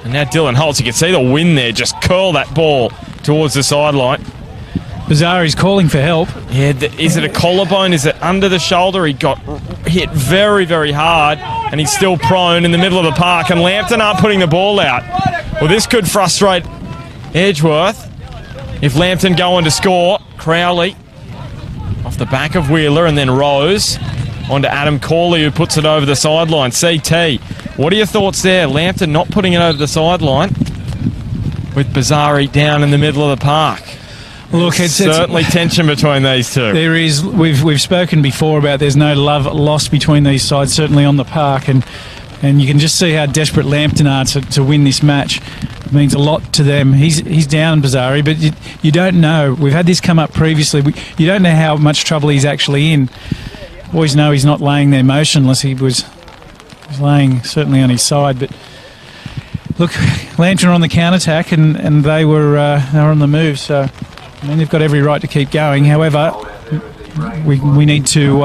And now Dylan Holtz, you can see the wind there, just curl that ball towards the sideline. Bazzari's calling for help. Yeah, is it a collarbone? Is it under the shoulder? He got hit very, very hard, and he's still prone in the middle of the park, and Lambton aren't putting the ball out. Well, this could frustrate Edgeworth if Lambton go on to score. Crowley off the back of Wheeler, and then Rose onto Adam Corley, who puts it over the sideline. CT, what are your thoughts there? Lambton not putting it over the sideline with Bazzari down in the middle of the park. Look, it's certainly tension between these two. There is. We've spoken before about there's no love lost between these sides, certainly on the park, and you can just see how desperate Lambton are to win this match. It means a lot to them. He's down, Bazzari, but you don't know. We've had this come up previously. You don't know how much trouble he's actually in. Boys know he's not laying there motionless. He was laying certainly on his side, but look, Lambton are on the counter-attack, and they were on the move, so I mean, they've got every right to keep going. However, we need to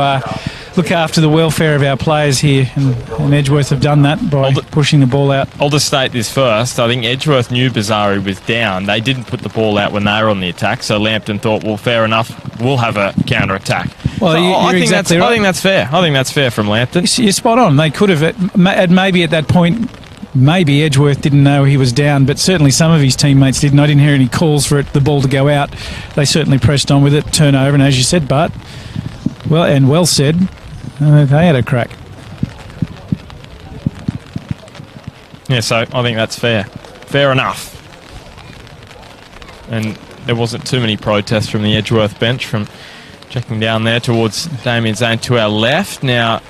look after the welfare of our players here, and Edgeworth have done that by pushing the ball out. I'll just state this first. I think Edgeworth knew Bazzari was down. They didn't put the ball out when they were on the attack, so Lambton thought, well, fair enough, we'll have a counter-attack. Well, so I think exactly right. I think that's fair. I think that's fair from Lambton. You're spot on. They could have, maybe at that point, maybe Edgeworth didn't know he was down, but certainly some of his teammates didn't. I didn't hear any calls for the ball to go out. They certainly pressed on with it, turnover, and as you said, Bart, well said, they had a crack. Yeah, so I think that's fair. Fair enough. And there wasn't too many protests from the Edgeworth bench, from checking down there towards Damien Zane to our left. Now,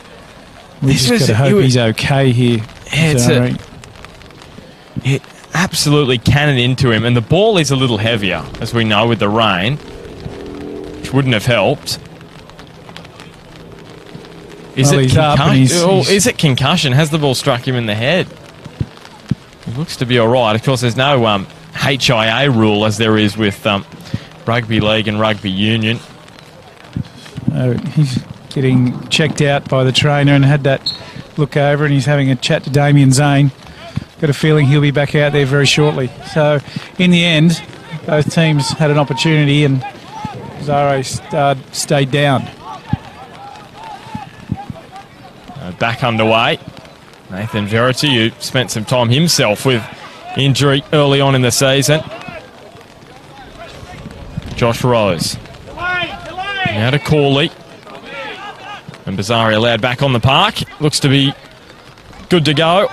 we just got to hope he's okay here. Yeah, it absolutely cannoned into him, and the ball is a little heavier, as we know, with the rain, which wouldn't have helped. Is it concussion? Has the ball struck him in the head? It looks to be all right. Of course, there's no HIA rule as there is with rugby league and rugby union. He's getting checked out by the trainer and had that look over, and he's having a chat to Damien Zane. Got a feeling he'll be back out there very shortly. So, in the end, both teams had an opportunity, and Zare stayed down. Back underway. Nathan Verity, who spent some time himself with injury early on in the season. Josh Rose. Now to Corley. And Bazzari allowed back on the park. Looks to be good to go.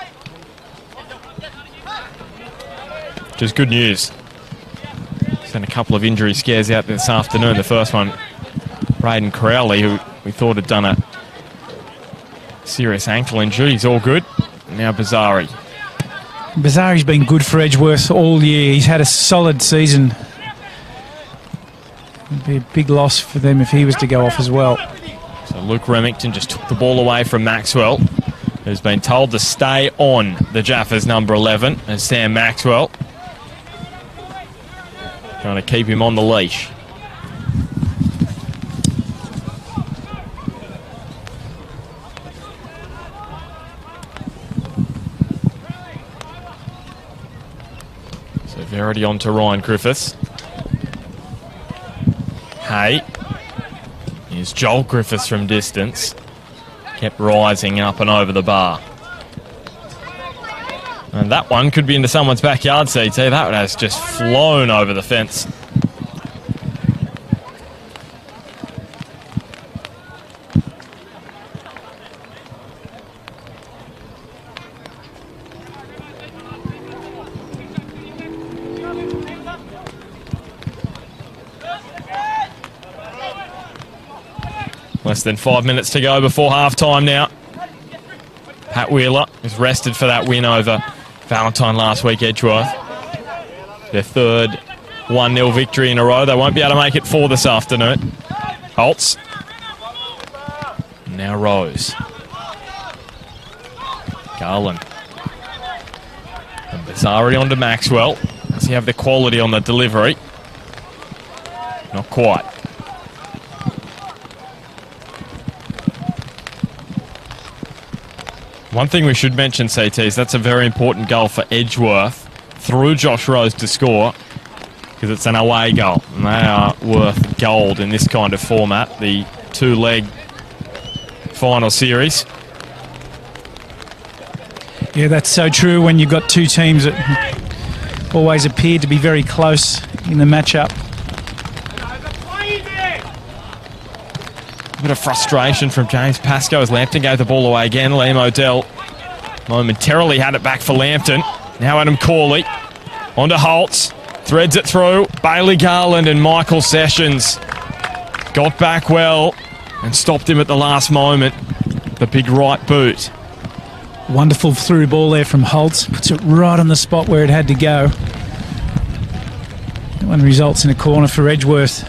Which is good news. Sent a couple of injury scares out this afternoon. The first one, Braden Crowley, who we thought had done a serious ankle injury. He's all good. Now Bazzari. Bazzari's been good for Edgeworth all year. He's had a solid season. It'd be a big loss for them if he was to go off as well. So Luke Remington just took the ball away from Maxwell, who's been told to stay on the Jaffas number 11, and Sam Maxwell trying to keep him on the leash. So Verity on to Ryan Griffiths. Hey. Here's Joel Griffiths from distance. Kept rising up and over the bar. And that one could be into someone's backyard, CT. That one has just flown over the fence. Less than 5 minutes to go before half-time now. Pat Wheeler is rested for that win over Valentine last week, Edgeworth. Their third 1-0 victory in a row. They won't be able to make it 4 this afternoon. Holtz. Now Rose. Garland. And Bazzari onto Maxwell. Does he have the quality on the delivery? Not quite. One thing we should mention, CT, is that's a very important goal for Edgeworth through Josh Rose to score, because it's an away goal, and they are worth gold in this kind of format, the 2-leg final series. Yeah, that's so true when you've got two teams that always appear to be very close in the matchup. A bit of frustration from James Pascoe as Lambton gave the ball away again. Liam Odell momentarily had it back for Lambton. Now Adam Corley onto Holtz. Threads it through. Bailey Garland and Michael Sessions got back well and stopped him at the last moment. The big right boot. Wonderful through ball there from Holtz. Puts it right on the spot where it had to go. That one results in a corner for Edgeworth.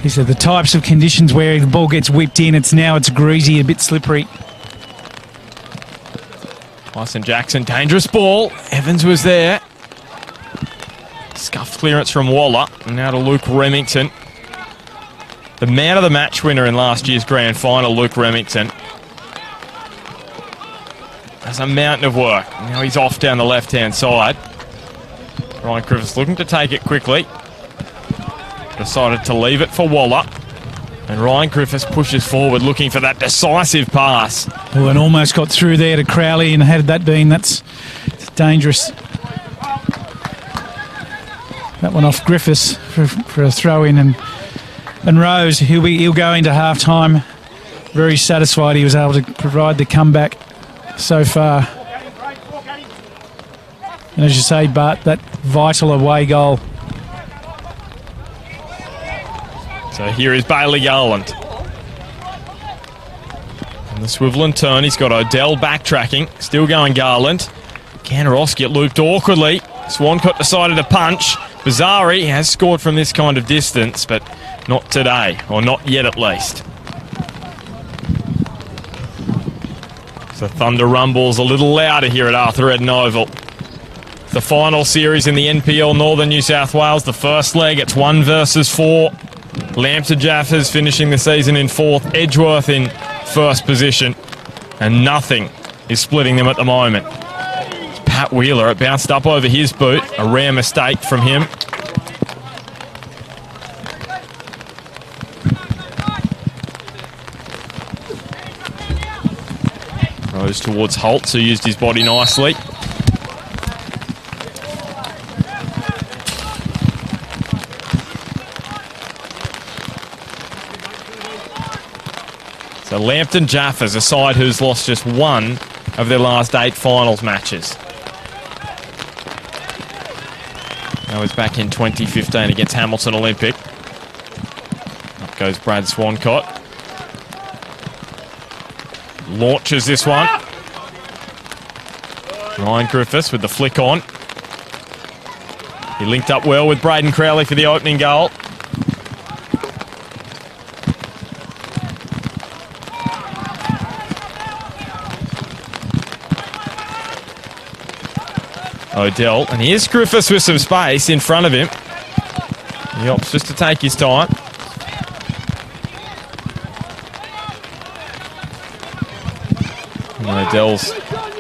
These are the types of conditions where the ball gets whipped in. It's greasy, a bit slippery. Tyson Jackson, dangerous ball. Evans was there. Scuffed clearance from Waller. And now to Luke Remington. The man of the match winner in last year's grand final, Luke Remington. That's a mountain of work. Now he's off down the left-hand side. Ryan Griffiths looking to take it quickly. Decided to leave it for Waller. And Ryan Griffiths pushes forward looking for that decisive pass. Oh, and almost got through there to Crowley, and had that been, it's dangerous. That one off Griffiths for a throw-in, and Rose, he'll go into half-time very satisfied he was able to provide the comeback so far. And as you say, Bart, that vital away goal. So here is Bailey Garland. On the swivel and turn, he's got Odell backtracking. Still going Garland. Canteros get looped awkwardly. Swancott decided to punch. Bazzari has scored from this kind of distance, but not today, or not yet at least. So Thunder rumbles a little louder here at Arthur Eden Oval. The final series in the NPL Northern New South Wales. The first leg, it's 1 versus 4. Lambton Jaffas finishing the season in 4th. Edgeworth in 1st position. And nothing is splitting them at the moment. It's Pat Wheeler. It bounced up over his boot. A rare mistake from him. Rose towards Holtz, who used his body nicely. So Lambton Jaffas, a side who's lost just 1 of their last 8 finals matches. That was back in 2015 against Hamilton Olympic. Up goes Brad Swancott. Launches this one. Ryan Griffiths with the flick on. He linked up well with Braden Crowley for the opening goal. Odell, and here's Griffiths with some space in front of him. He opts just to take his time. And Odell's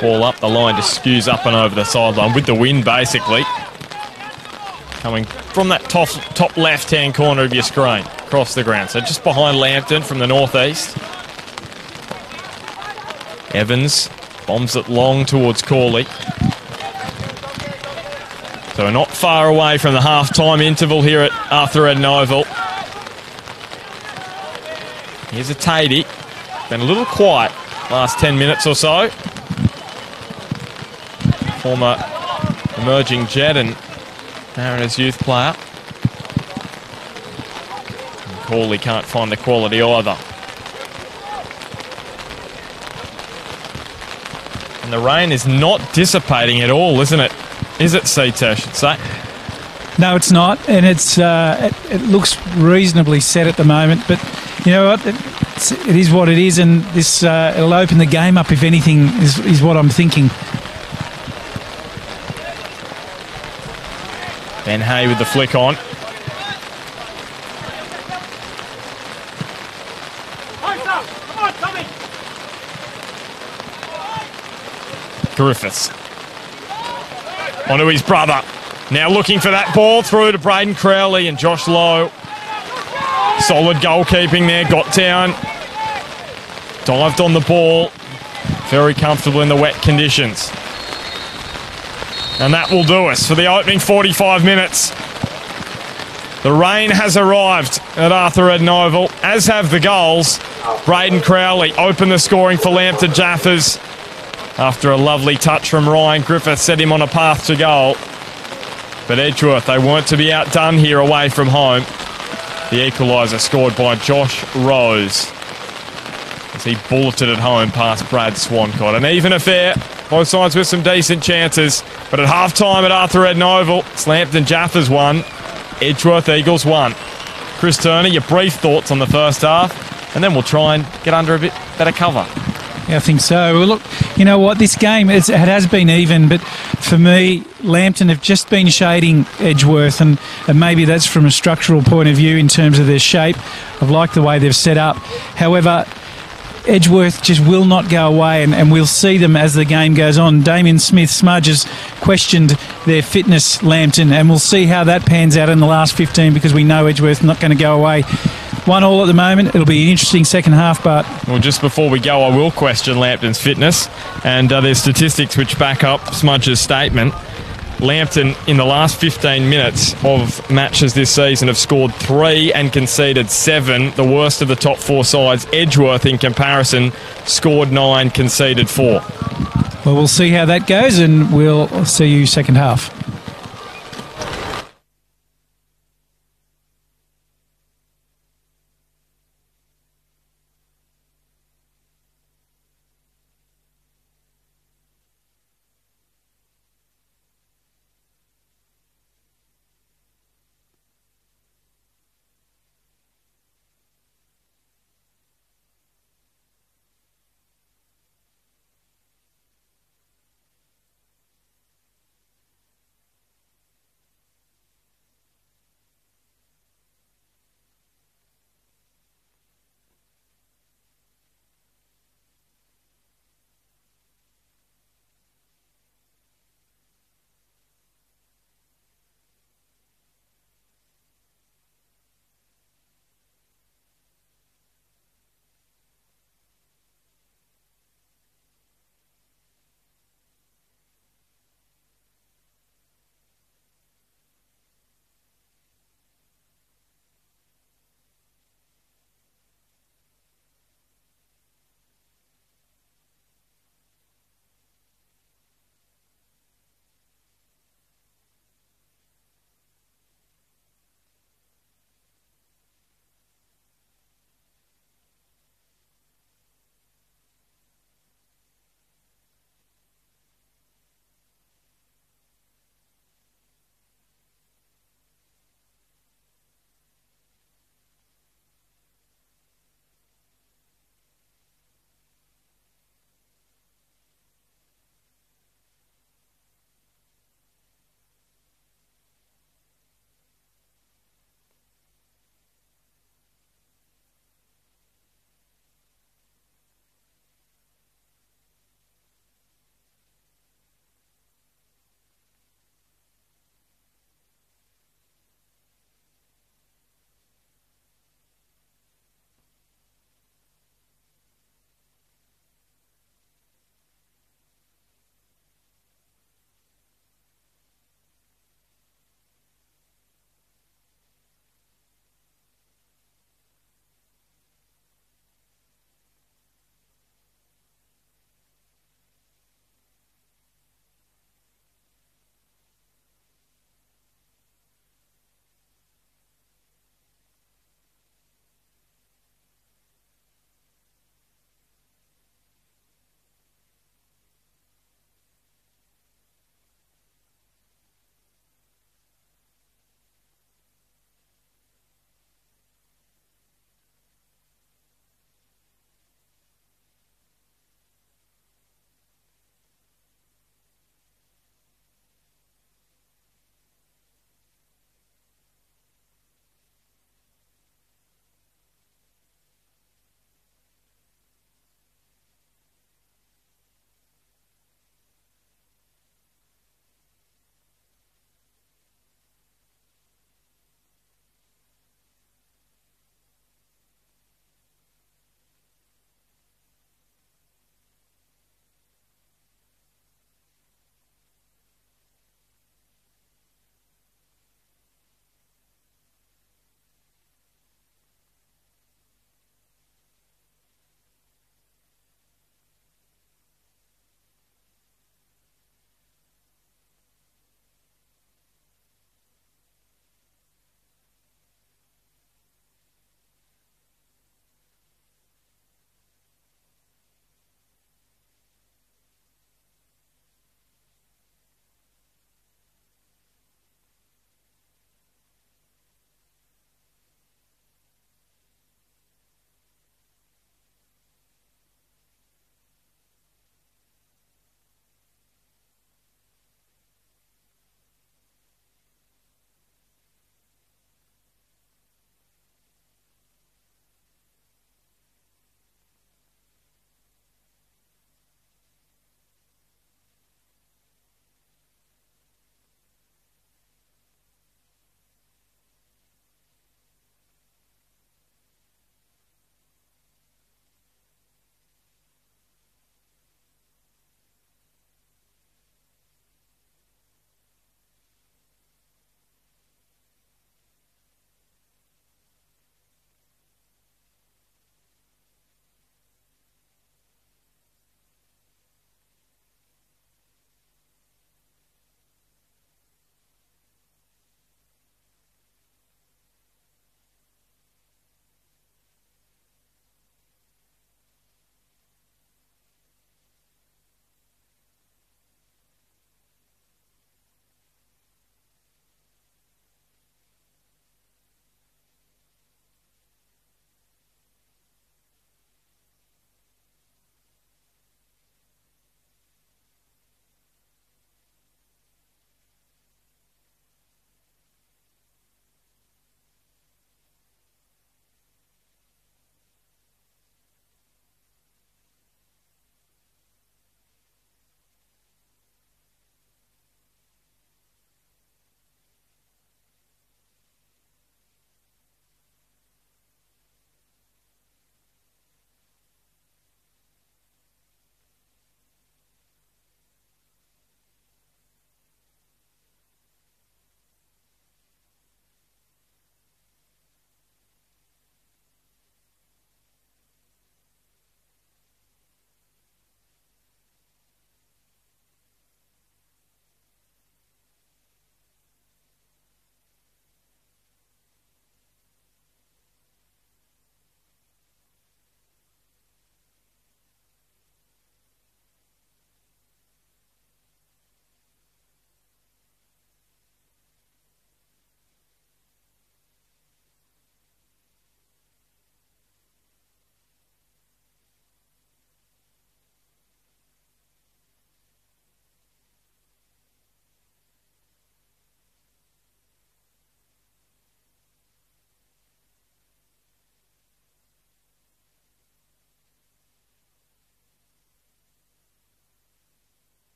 ball up the line just skews up and over the sideline with the wind, basically. Coming from that top left-hand corner of your screen, across the ground. So just behind Lambton from the northeast. Evans bombs it long towards Corley. So we're not far away from the half-time interval here at Arthur Eden Oval. Here's a Tatey. Been a little quiet last 10 minutes or so. Former emerging Jet and Mariners youth player. Hawley can't find the quality either. And the rain is not dissipating at all, isn't it? Is it, CT, I should say? No, it's not, and it looks reasonably set at the moment. But you know what? It is what it is, and this it'll open the game up, if anything, is what I'm thinking. Ben Hay with the flick on. Griffiths onto his brother. Now looking for that ball through to Braden Crowley and Josh Lowe. Solid goalkeeping there. Got down. Dived on the ball. Very comfortable in the wet conditions. And that will do us for the opening 45 minutes. The rain has arrived at Arthur Eden Oval, as have the goals. Braden Crowley opened the scoring for Lambton Jaffas after a lovely touch from Ryan Griffith set him on a path to goal. But Edgeworth, they weren't to be outdone here away from home. The equaliser scored by Josh Rose as he bulleted it home past Brad Swancott. An even affair, both sides with some decent chances. But at half-time at Arthur Eden Oval, it's Lambton Jaffas 1, Edgeworth Eagles 1. Chris Turner, your brief thoughts on the first half, and then we'll try and get under a bit better cover. Yeah, I think so. Well, look, you know what? This game, it has been even, but for me, Lambton have just been shading Edgeworth, and maybe that's from a structural point of view in terms of their shape. I've liked the way they've set up. However, Edgeworth just will not go away, and we'll see them as the game goes on. Damien Smith-Smudge has questioned their fitness, Lambton, and we'll see how that pans out in the last 15, because we know Edgeworth not going to go away. 1-1 at the moment. It'll be an interesting second half, but... Well, just before we go, I will question Lambton's fitness, and there's statistics which back up Smudge's statement. Lambton, in the last 15 minutes of matches this season, have scored 3 and conceded 7, the worst of the top 4 sides. Edgeworth, in comparison, scored 9, conceded 4. Well, we'll see how that goes, and we'll see you second half.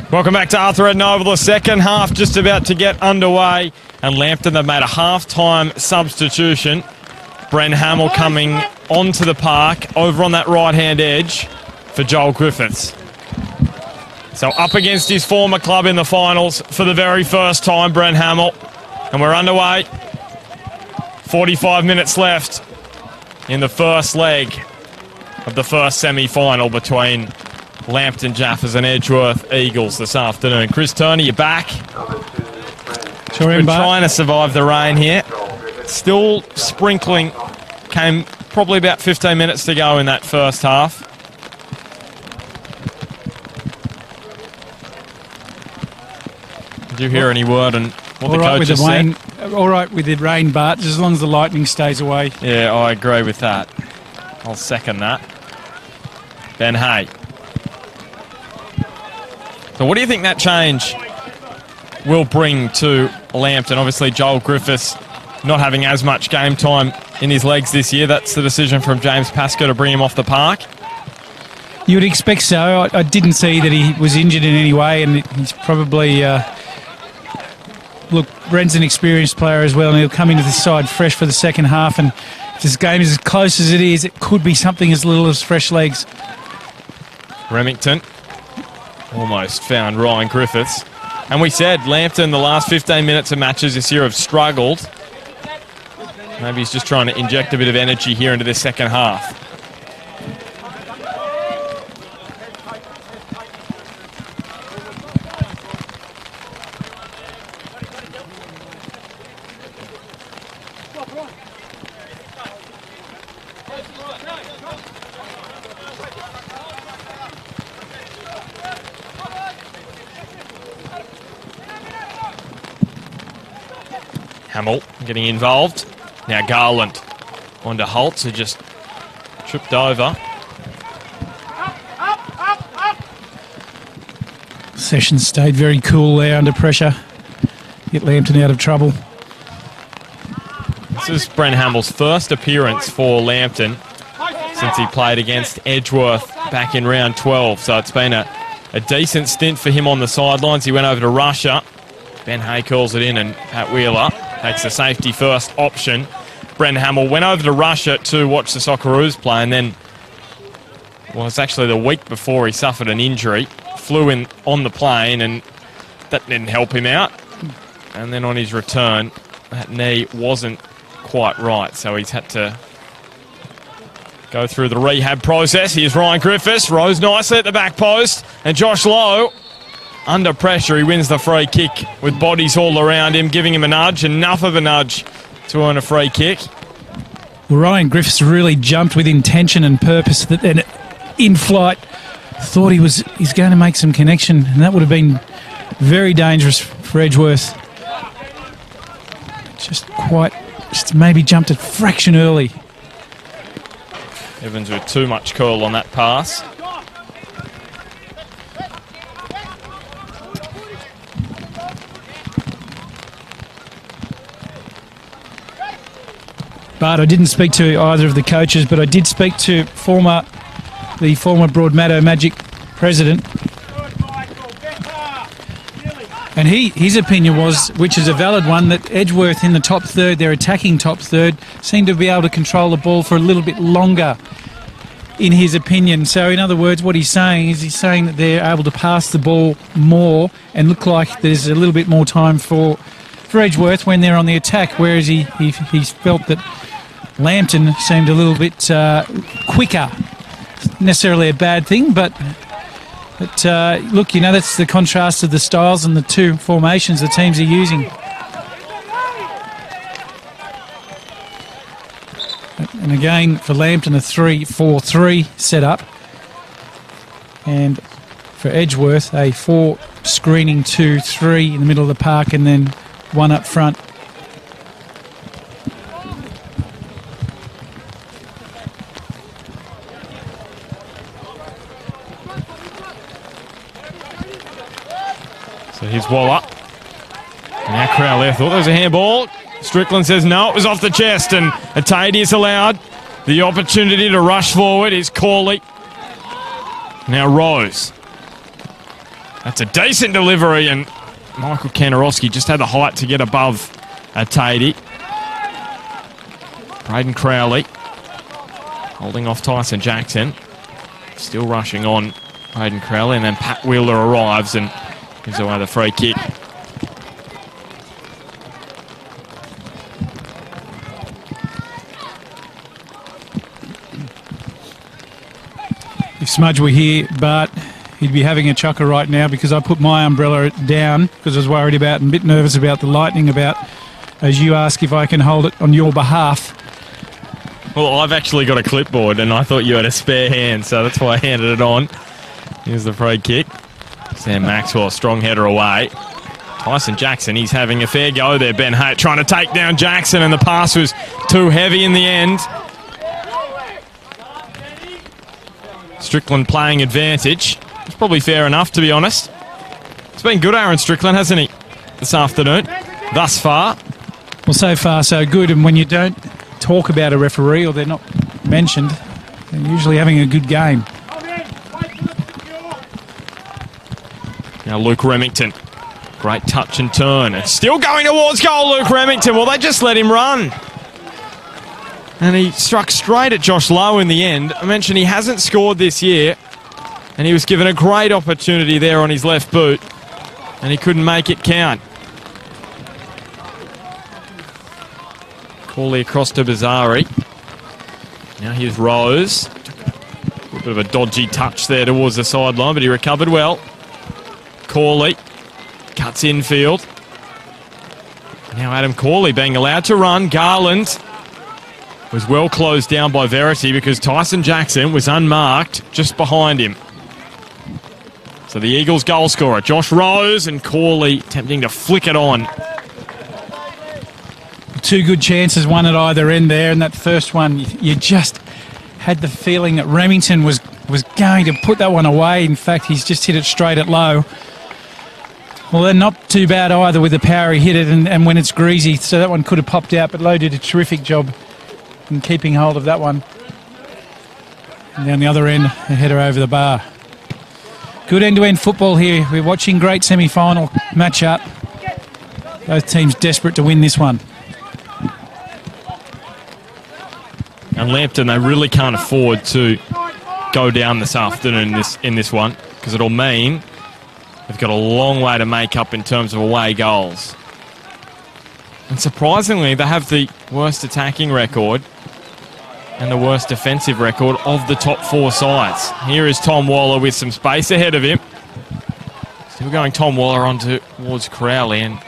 Welcome back to Arthur Eden Oval. The second half just about to get underway. And Lambton have made a half-time substitution. Bren Hamill coming onto the park over on that right-hand edge for Joel Griffiths. So up against his former club in the finals for the very first time, Bren Hamill. And we're underway. 45 minutes left in the first leg of the first semi-final between Lambton Jaffas and Edgeworth Eagles this afternoon. Chris Turner, you're back. We're trying to survive the rain here. Still sprinkling. Came probably about 15 minutes to go in that first half. Did you hear any word on what the coaches said? All right with the rain, Bart, as long as the lightning stays away. Yeah, I agree with that. I'll second that. Ben Hay. So what do you think that change will bring to Lambton? Obviously, Joel Griffiths not having as much game time in his legs this year. That's the decision from James Pascoe to bring him off the park. You would expect so. I didn't see that he was injured in any way, and he's probably... look, Bren's an experienced player as well, and he'll come into the side fresh for the second half, and if this game is as close as it is, it could be something as little as fresh legs. Remington almost found Ryan Griffiths. And we said Lambton, the last 15 minutes of matches this year have struggled. Maybe he's just trying to inject a bit of energy here into this second half. Hamill getting involved. Now Garland onto Holtz, who just tripped over. Sessions stayed very cool there under pressure. Get Lambton out of trouble. This is Bren Hamill's first appearance for Lambton since he played against Edgeworth back in round 12. So it's been a decent stint for him on the sidelines. He went over to Russia. Ben Hay calls it in, and Pat Wheeler takes the safety first option. Bren Hamill went over to Russia to watch the Socceroos play, and then, well, it's actually the week before he suffered an injury. Flew in on the plane, and that didn't help him out. And then on his return, that knee wasn't quite right, so he's had to go through the rehab process. Here's Ryan Griffiths, rose nicely at the back post, and Josh Lowe, under pressure, he wins the free kick with bodies all around him, giving him a nudge, enough of a nudge to earn a free kick. Well, Ryan Griffiths really jumped with intention and purpose, and in flight thought he's going to make some connection, and that would have been very dangerous for Edgeworth. Just maybe jumped a fraction early. Evans with too much curl on that pass. But I didn't speak to either of the coaches, but I did speak to the former Broadmeadow Magic president. And his opinion was, which is a valid one, that Edgeworth in the top third, their attacking top third, seemed to be able to control the ball for a little bit longer, in his opinion. So in other words, what he's saying that they're able to pass the ball more and look like there's a little bit more time for Edgeworth when they're on the attack, whereas he felt that Lambton seemed a little bit quicker. Necessarily a bad thing, but look, that's the contrast of the styles and the two formations the teams are using. And again, for Lambton, a 3-4-3 setup. And for Edgeworth, a 4 screening 2-3 in the middle of the park, and then one up front. So here's Waller. Now Crowley, I thought there was a handball. Strickland says no, it was off the chest, and Atadius allowed the opportunity to rush forward. Is Corley. Now Rose. That's a decent delivery, and Michael Kanarowski just had the height to get above Tatey. Braden Crowley holding off Tyson Jackson. Still rushing on Braden Crowley, and then Pat Wheeler arrives and gives away the free kick. If Smudge were here, Bart, he'd be having a chucker right now because I put my umbrella down because I was worried about and a bit nervous about the lightning as you ask if I can hold it on your behalf. Well, I've actually got a clipboard and I thought you had a spare hand, so that's why I handed it on. Here's the free kick. Sam Maxwell, strong header away. Tyson Jackson, he's having a fair go there. Ben Haight trying to take down Jackson, and the pass was too heavy in the end. Strickland playing advantage. It's probably fair enough, to be honest. It's been good, Aaron Strickland, hasn't he, this afternoon, thus far? Well, so far so good, and when you don't talk about a referee or they're not mentioned, they're usually having a good game. Now Luke Remington, great touch and turn, and still going towards goal, Luke Remington. Well, they just let him run. And he struck straight at Josh Lowe in the end. I mentioned he hasn't scored this year, and he was given a great opportunity there on his left boot, and he couldn't make it count. Corley across to Bazari. Now here's Rose. A bit of a dodgy touch there towards the sideline, but he recovered well. Corley cuts infield. Now Adam Corley being allowed to run. Garland was well closed down by Verity because Tyson Jackson was unmarked just behind him. So the Eagles goal scorer, Josh Rose, and Corley attempting to flick it on. Two good chances, one at either end there, and that first one, you just had the feeling that Remington was going to put that one away. In fact, he's just hit it straight at Lowe. Well, they're not too bad either with the power he hit it and when it's greasy, so that one could have popped out, but Lowe did a terrific job in keeping hold of that one. And down the other end, a header over the bar. Good end-to-end football here. We're watching great semi-final match-up. Both teams desperate to win this one. And Lambton, they really can't afford to go down this afternoon in this one, because it'll mean they've got a long way to make up in terms of away goals. And surprisingly, they have the worst attacking record and the worst defensive record of the top four sides. Here is Tom Waller with some space ahead of him. Still going Tom Waller on towards Crowley, and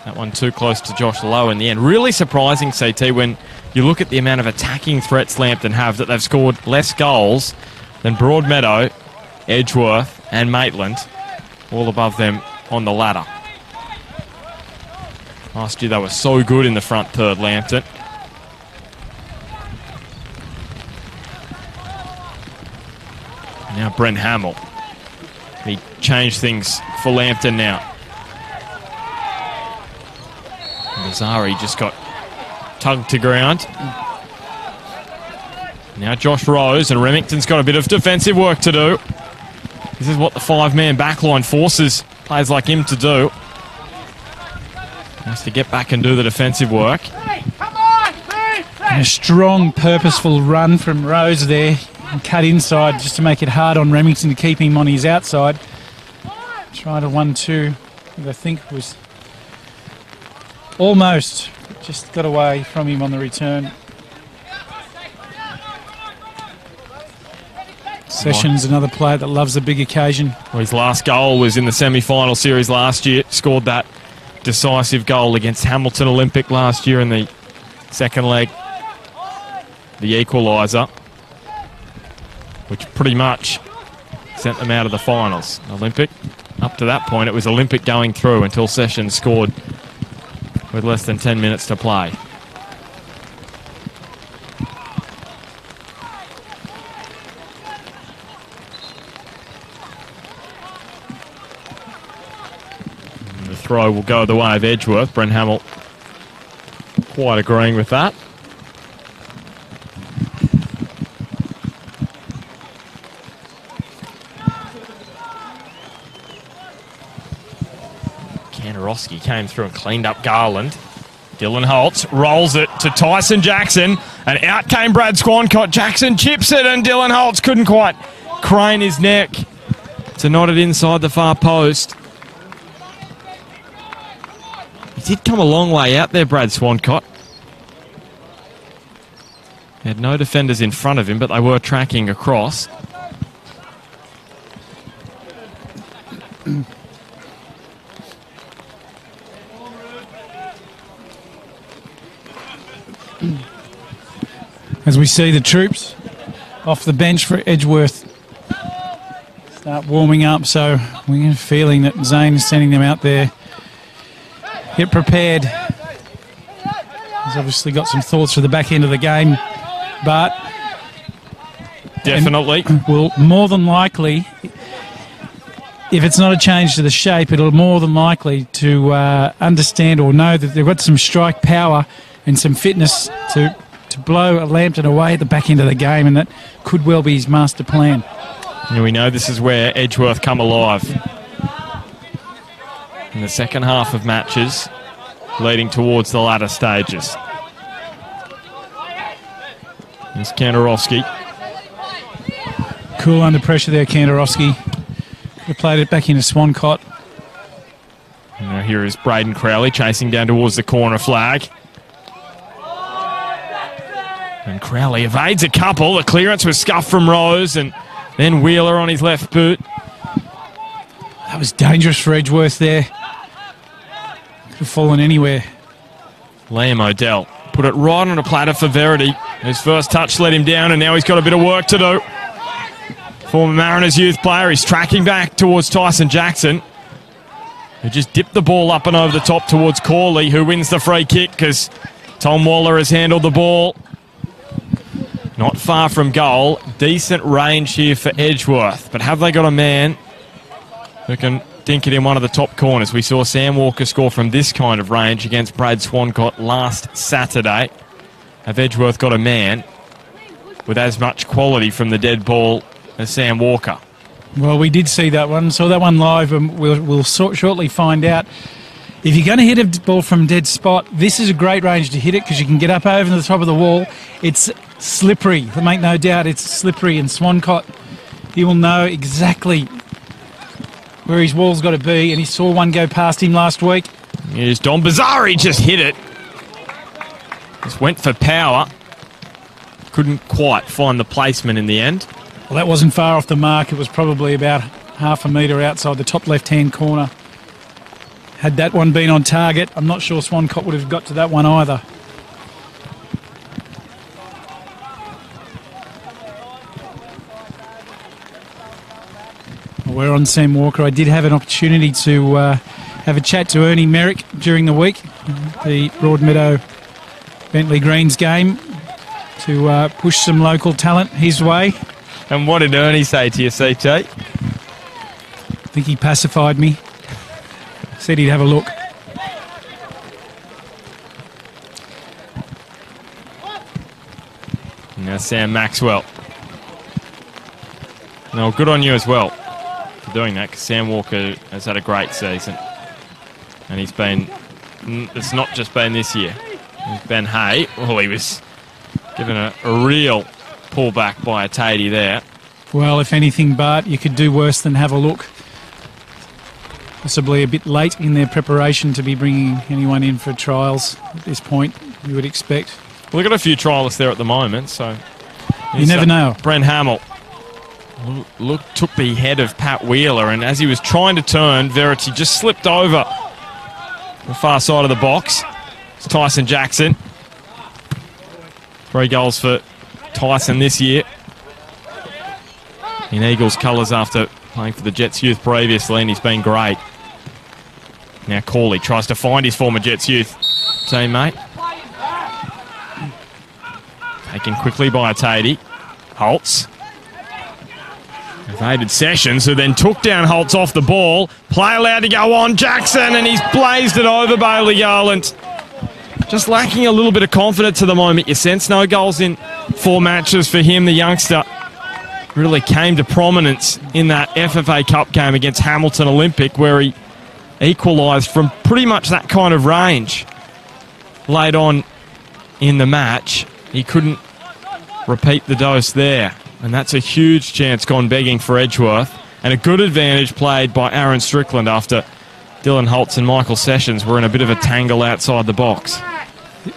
that one too close to Josh Lowe in the end. Really surprising, CT, when you look at the amount of attacking threats Lambton have, that they've scored less goals than Broadmeadow, Edgeworth and Maitland, all above them on the ladder. Last year they were so good in the front third, Lambton. Now Brent Hamill. He changed things for Lambton now. Mazzari just got tugged to ground. Now Josh Rose, and Remington's got a bit of defensive work to do. This is what the five-man backline forces players like him to do. Has to get back and do the defensive work. And a strong, purposeful run from Rose there. And cut inside just to make it hard on Remington to keep him on his outside. Tried a 1-2, I think was almost, just got away from him on the return. Sessions, another player that loves the big occasion. Well, his last goal was in the semi-final series last year. Scored that decisive goal against Hamilton Olympic last year in the second leg. The equaliser, which pretty much sent them out of the finals. Olympic, up to that point, it was Olympic going through until Sessions scored with less than 10 minutes to play. And the throw will go the way of Edgeworth. Brent Hamill quite agreeing with that. Kantarowski came through and cleaned up Garland. Dylan Holtz rolls it to Tyson Jackson, and out came Brad Swancott. Jackson chips it, and Dylan Holtz couldn't quite crane his neck to knot it inside the far post. He did come a long way out there, Brad Swancott. He had no defenders in front of him, but they were tracking across. As we see the troops off the bench for Edgeworth start warming up, so we have a feeling that Zane is sending them out there. Get prepared. He's obviously got some thoughts for the back end of the game, but definitely will more than likely, if it's not a change to the shape, it'll more than likely to understand or know that they've got some strike power and some fitness to blow Lambton away at the back end of the game, and that could well be his master plan. And we know this is where Edgeworth come alive in the second half of matches, leading towards the latter stages. Here's Kantarowski. Cool under pressure there, Kantarowski. Could have played it back into Swancott. Now here is Braden Crowley chasing down towards the corner flag. And Crowley evades a couple. The clearance was scuffed from Rose, and then Wheeler on his left boot. That was dangerous for Edgeworth there. Could have fallen anywhere. Liam O'Dell put it right on a platter for Verity. His first touch let him down, and now he's got a bit of work to do. Former Mariners youth player, he's tracking back towards Tyson Jackson, who just dipped the ball up and over the top towards Corley, who wins the free kick because Tom Waller has handled the ball. Not far from goal. Decent range here for Edgeworth. But have they got a man who can dink it in one of the top corners? We saw Sam Walker score from this kind of range against Brad Swancott last Saturday. Have Edgeworth got a man with as much quality from the dead ball as Sam Walker? Well, we did see that one. Saw that one live, and we'll shortly find out. If you're going to hit a ball from dead spot, this is a great range to hit it because you can get up over the top of the wall. It's slippery, make no doubt, it's slippery, and Swancott, he will know exactly where his wall's got to be, and he saw one go past him last week. Here's Don Bazari, just hit it. Just went for power. Couldn't quite find the placement in the end. Well, that wasn't far off the mark. It was probably about half a metre outside the top left-hand corner. Had that one been on target, I'm not sure Swancott would have got to that one either. We're on Sam Walker. I did have an opportunity to have a chat to Ernie Merrick during the week, the Broadmeadow Bentley Greens game, to push some local talent his way. And what did Ernie say to you, CT? I think he pacified me. Said he'd have a look. Now Sam Maxwell. No, good on you as well for doing that, because Sam Walker has had a great season. And he's been, it's not just been this year. Ben Hay, well, he was given a real pullback by a Tatey there. Well, if anything, Bart, you could do worse than have a look. Possibly a bit late in their preparation to be bringing anyone in for trials at this point, you would expect. Well, we've got a few trialists there at the moment, so... You never know. Brent Hamill took the head of Pat Wheeler, and as he was trying to turn, Verity just slipped over the far side of the box. It's Tyson Jackson. 3 goals for Tyson this year in Eagles colours after playing for the Jets youth previously, and he's been great. Now Corley tries to find his former Jets youth teammate. Taken quickly by a Tatey. Holtz. Evaded Sessions, who then took down Holtz off the ball. Play allowed to go on. Jackson, and he's blazed it over Bailey Garland. Just lacking a little bit of confidence at the moment, you sense. No goals in 4 matches for him, the youngster. Really came to prominence in that FFA Cup game against Hamilton Olympic, where he equalised from pretty much that kind of range late on in the match. He couldn't repeat the dose there, and that's a huge chance gone begging for Edgeworth, and a good advantage played by Aaron Strickland after Dylan Holtz and Michael Sessions were in a bit of a tangle outside the box.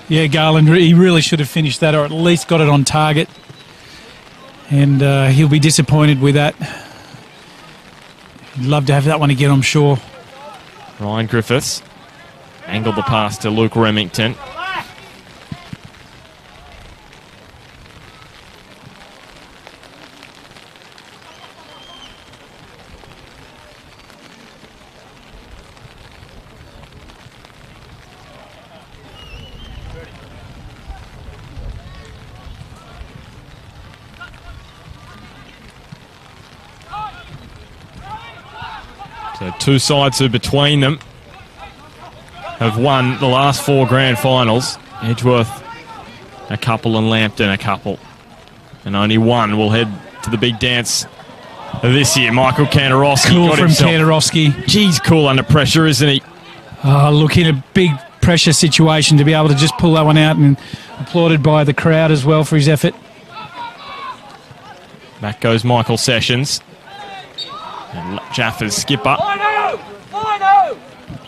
Yeah, Garland, he really should have finished that, or at least got it on target, and he'll be disappointed with that. He'd love to have that one again, I'm sure. Ryan Griffiths angled the pass to Luke Remington. So two sides who between them have won the last 4 grand finals. Edgeworth a couple and Lambton a couple. And only one will head to the big dance this year. Michael Kantorowski. Cool from Kantorowski. Geez, cool under pressure, isn't he? Oh, look, in a big pressure situation to be able to just pull that one out, and applauded by the crowd as well for his effort. Back goes Michael Sessions. And Jaffas skipper.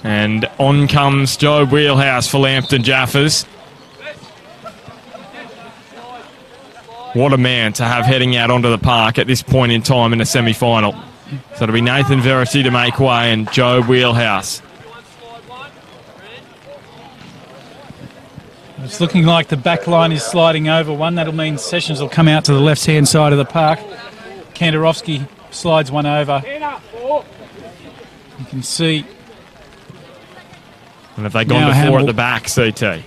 And on comes Joe Wheelhouse for Lambton Jaffas. What a man to have heading out onto the park at this point in time in a semi-final. So it'll be Nathan Verity to make way and Joe Wheelhouse. It's looking like the back line is sliding over one. That'll mean Sessions will come out to the left-hand side of the park. Kantorowski slides one over. You can see. And have they gone to 4 at the back, CT?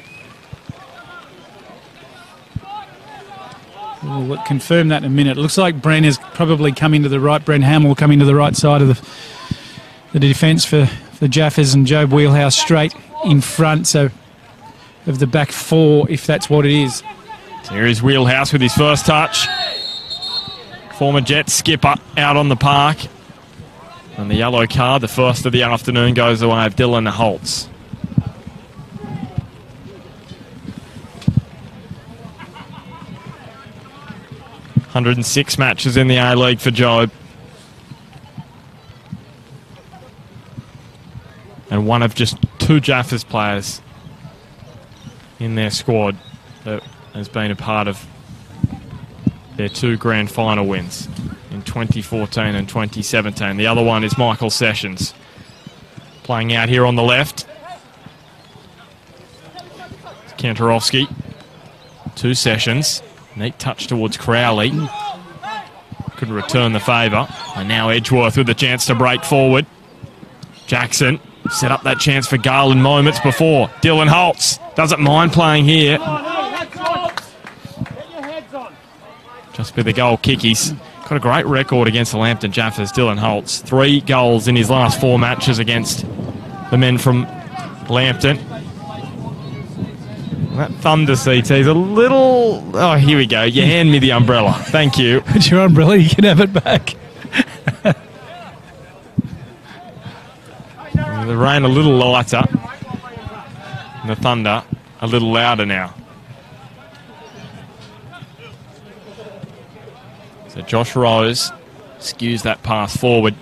We'll confirm that in a minute. It looks like Bren has probably come into the right. Bren Hamill coming to the right side of the defence for the Jaffas, and Joe Wheelhouse straight in front. So of the back 4, if that's what it is. So here is Wheelhouse with his first touch. Former Jet skipper out on the park. And the yellow card, the first of the afternoon, goes the way of Dylan Holtz. "106 matches in the A-League for Job. And one of just 2 Jaffas players in their squad that has been a part of their 2 grand final wins in 2014 and 2017. The other one is Michael Sessions, playing out here on the left. Kantorowski to Sessions. Neat touch towards Crowley. Couldn't return the favour. And now Edgeworth with a chance to break forward. Jackson set up that chance for Garland moments before. Dylan Holtz doesn't mind playing here. Just be the goal kick. He's got a great record against the Lambton Jaffas, Dylan Holtz. 3 goals in his last 4 matches against the men from Lambton. That Thunder CT is a little... Oh, here we go. You hand me the umbrella. Thank you. It's your umbrella. You can have it back. The rain a little lighter. And the thunder a little louder now. So Josh Rose skews that pass forward.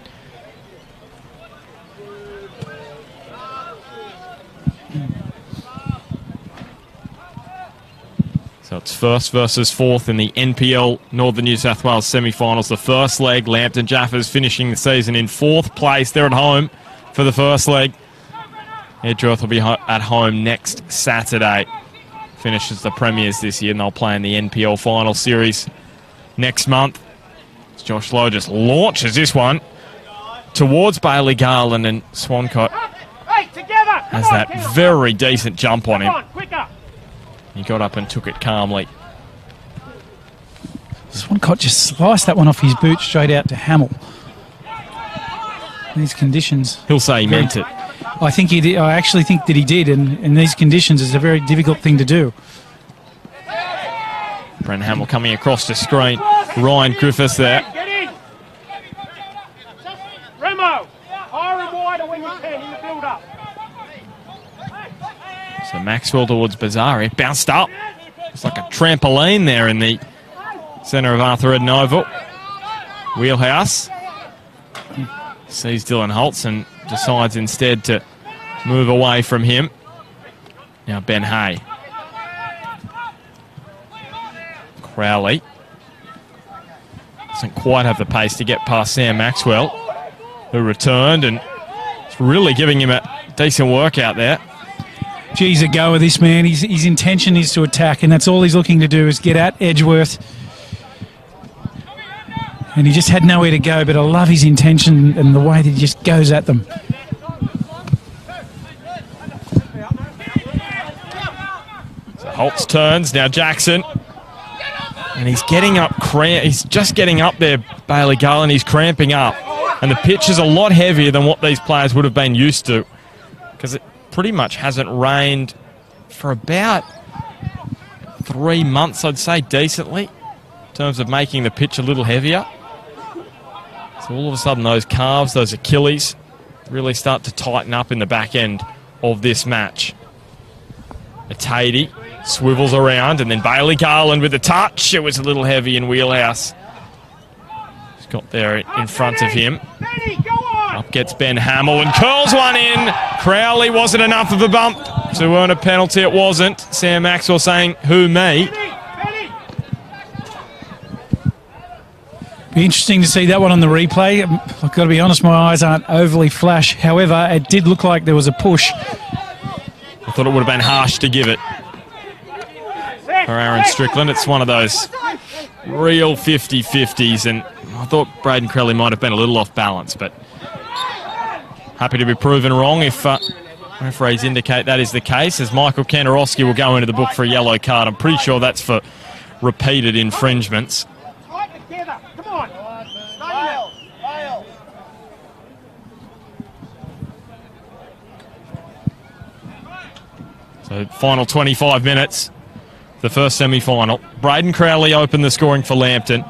So it's first versus fourth in the NPL Northern New South Wales semi-finals. The first leg, Lambton Jaffas finishing the season in 4th place. They're at home for the first leg. Edgeworth will be at home next Saturday. Finishes the premiers this year, and they'll play in the NPL final series next month. Josh Lowe just launches this one towards Bailey Garland, and Swancott has that very decent jump on him. He got up and took it calmly. Swancott just sliced that one off his boot straight out to Hamill. In these conditions. He'll say he meant it. I think he did. I actually think that he did, and in these conditions it's a very difficult thing to do. Brent Hamill coming across the screen. Ryan Griffiths there. Remo, higher and wider when you can in the build-up. Maxwell towards Bazari. Bounced up. It's like a trampoline there in the centre of Arthur Eden Oval. Wheelhouse. Sees Dylan Holtz and decides instead to move away from him. Now Ben Hay. Crowley. Doesn't quite have the pace to get past Sam Maxwell, who returned and is really giving him a decent workout there. Geez, a go with this man. His intention is to attack, and that's all he's looking to do is get at Edgeworth. And he just had nowhere to go, but I love his intention and the way that he just goes at them. So Holtz turns, now Jackson. And he's getting up, he's just getting up there, Bailey Garland, he's cramping up. And the pitch is a lot heavier than what these players would have been used to, because it pretty much hasn't rained for about 3 months, I'd say, decently, in terms of making the pitch a little heavier. So all of a sudden those calves, those Achilles, really start to tighten up in the back end of this match. Atadi swivels around, and then Bailey Garland with a touch. It was a little heavy in Wheelhouse. He's got there in front of him. Up gets Ben Hamill and curls one in. Crowley wasn't enough of a bump to earn a penalty. It wasn't. Sam Maxwell saying, "Who, me?" Be interesting to see that one on the replay. I've got to be honest, my eyes aren't overly flash. However, it did look like there was a push. I thought it would have been harsh to give it for Aaron Strickland. It's one of those real 50-50s, and I thought Braden Crowley might have been a little off balance, but happy to be proven wrong if referees indicate that is the case, as Michael Kantorowski will go into the book for a yellow card. I'm pretty sure that's for repeated infringements. So final 25 minutes, the first semi-final. Braden Crowley opened the scoring for Lambton,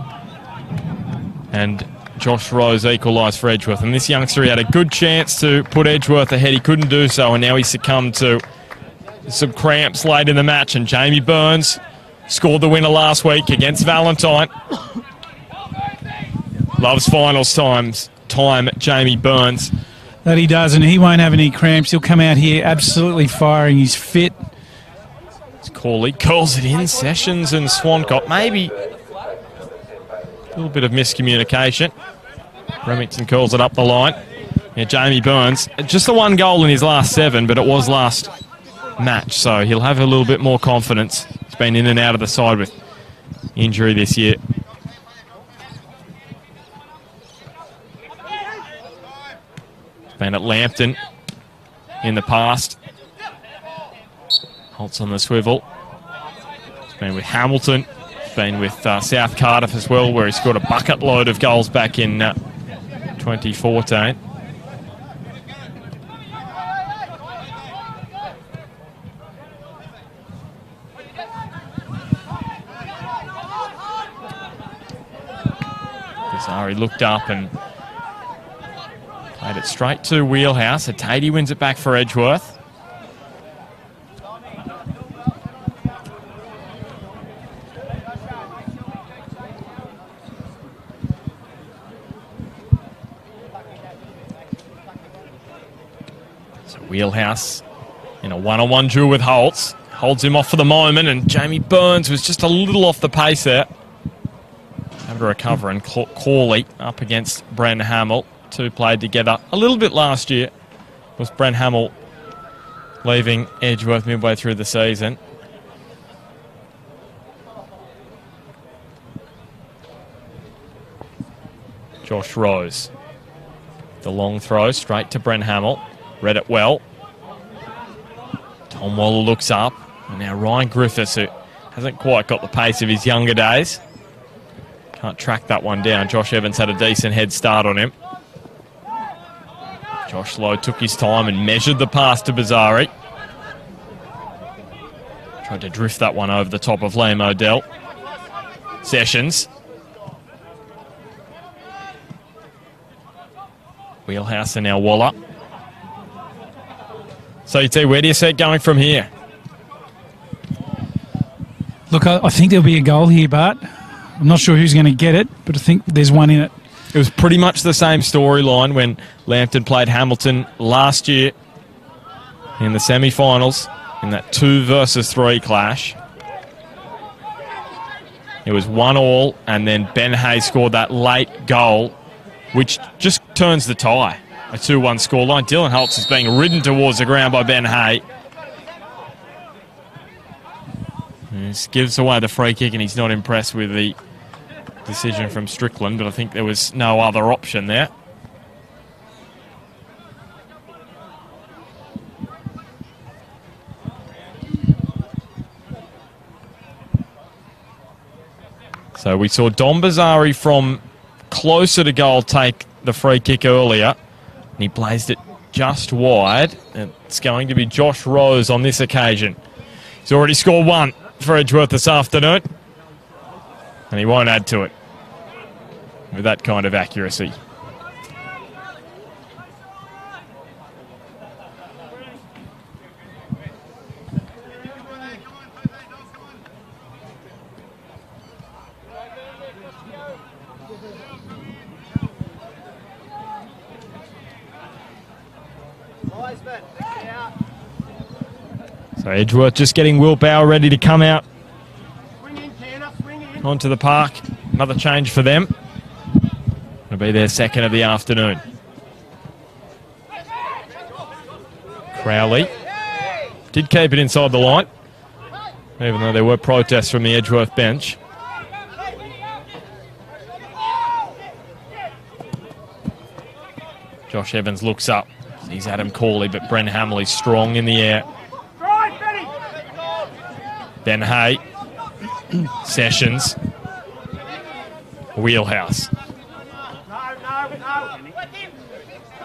and Josh Rose equalised for Edgeworth. And this youngster, he had a good chance to put Edgeworth ahead. He couldn't do so, and now he succumbed to some cramps late in the match. And Jamie Burns scored the winner last week against Valentine. Loves finals time, Jamie Burns. That he does, and he won't have any cramps. He'll come out here absolutely firing. He's fit. It's Corley curls it in. Sessions and Swancott. Maybe a little bit of miscommunication. Remington curls it up the line. Yeah, Jamie Burns. Just the one goal in his last 7, but it was last match, so he'll have a little bit more confidence. He's been in and out of the side with injury this year. Been at Lambton in the past. Holtz on the swivel. He's been with Hamilton. He's been with South Cardiff as well, where he scored a bucket load of goals back in 2014. Bazari looked up and played it straight to Wheelhouse. Atadi wins it back for Edgeworth. So Wheelhouse in a one-on-one duel with Holtz. Holds him off for the moment, and Jamie Burns was just a little off the pace there. Have to recover, and Corley up against Bren Hamill. Two played together a little bit last year. Was Bren Hamill leaving Edgeworth midway through the season. Josh Rose. The long throw straight to Bren Hamill. Read it well. Tom Waller looks up. And now Ryan Griffiths, who hasn't quite got the pace of his younger days. Can't track that one down. Josh Evans had a decent head start on him. Josh Lowe took his time and measured the pass to Bazari. Tried to drift that one over the top of Liam O'Dell. Sessions. Wheelhouse and now Waller. So you see, where do you see it going from here? Look, I think there'll be a goal here, Bart. I'm not sure who's going to get it, but I think there's one in it. It was pretty much the same storyline when Lambton played Hamilton last year in the semi-finals in that 2 versus 3 clash. It was 1-1, and then Ben Hay scored that late goal, which just turns the tie. A 2-1 scoreline. Dylan Holtz is being ridden towards the ground by Ben Hay. This gives away the free kick, and he's not impressed with the decision from Strickland, but I think there was no other option there. So we saw Dom Bazari from closer to goal take the free kick earlier, and he blazed it just wide. It's going to be Josh Rose on this occasion. He's already scored 1 for Edgeworth this afternoon, and he won't add to it with that kind of accuracy. So Edgeworth just getting Will Bauer ready to come out onto the park. Another change for them. It'll be their second of the afternoon. Crowley did keep it inside the line, even though there were protests from the Edgeworth bench. Josh Evans looks up. He's Adam Corley, but Bren Hamley's strong in the air. Ben Hay, Sessions, Wheelhouse.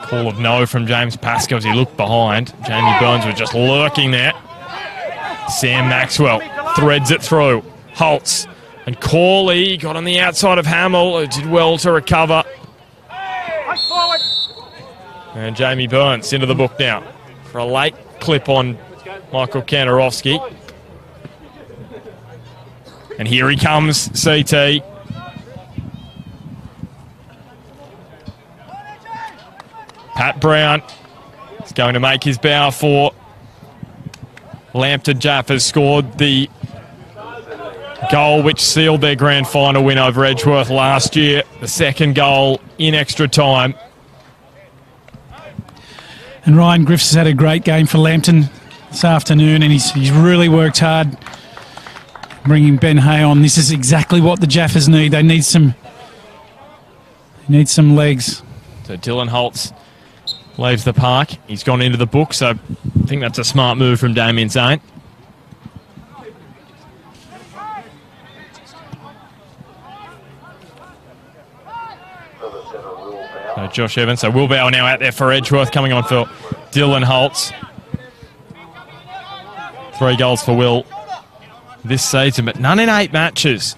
Call of no from James Pascoe as he looked behind. Jamie Burns was just lurking there. Sam Maxwell threads it through. Holtz and Corley got on the outside of Hamill, who did well to recover. And Jamie Burns into the book now for a late clip on Michael Kantorowski. And here he comes, CT. Pat Brown is going to make his bow for Lambton. Jaffas scored the goal which sealed their grand final win over Edgeworth last year. The second goal in extra time. And Ryan Griffiths has had a great game for Lambton this afternoon, and he's really worked hard bringing Ben Hay on. This is exactly what the Jaffas need. They need some legs. So Dylan Holtz leaves the park. He's gone into the book, so I think that's a smart move from Damien Zane. So Josh Evans. So Will Bauer now out there for Edgeworth, coming on for Dylan Holtz. 3 goals for Will this season, but none in 8 matches.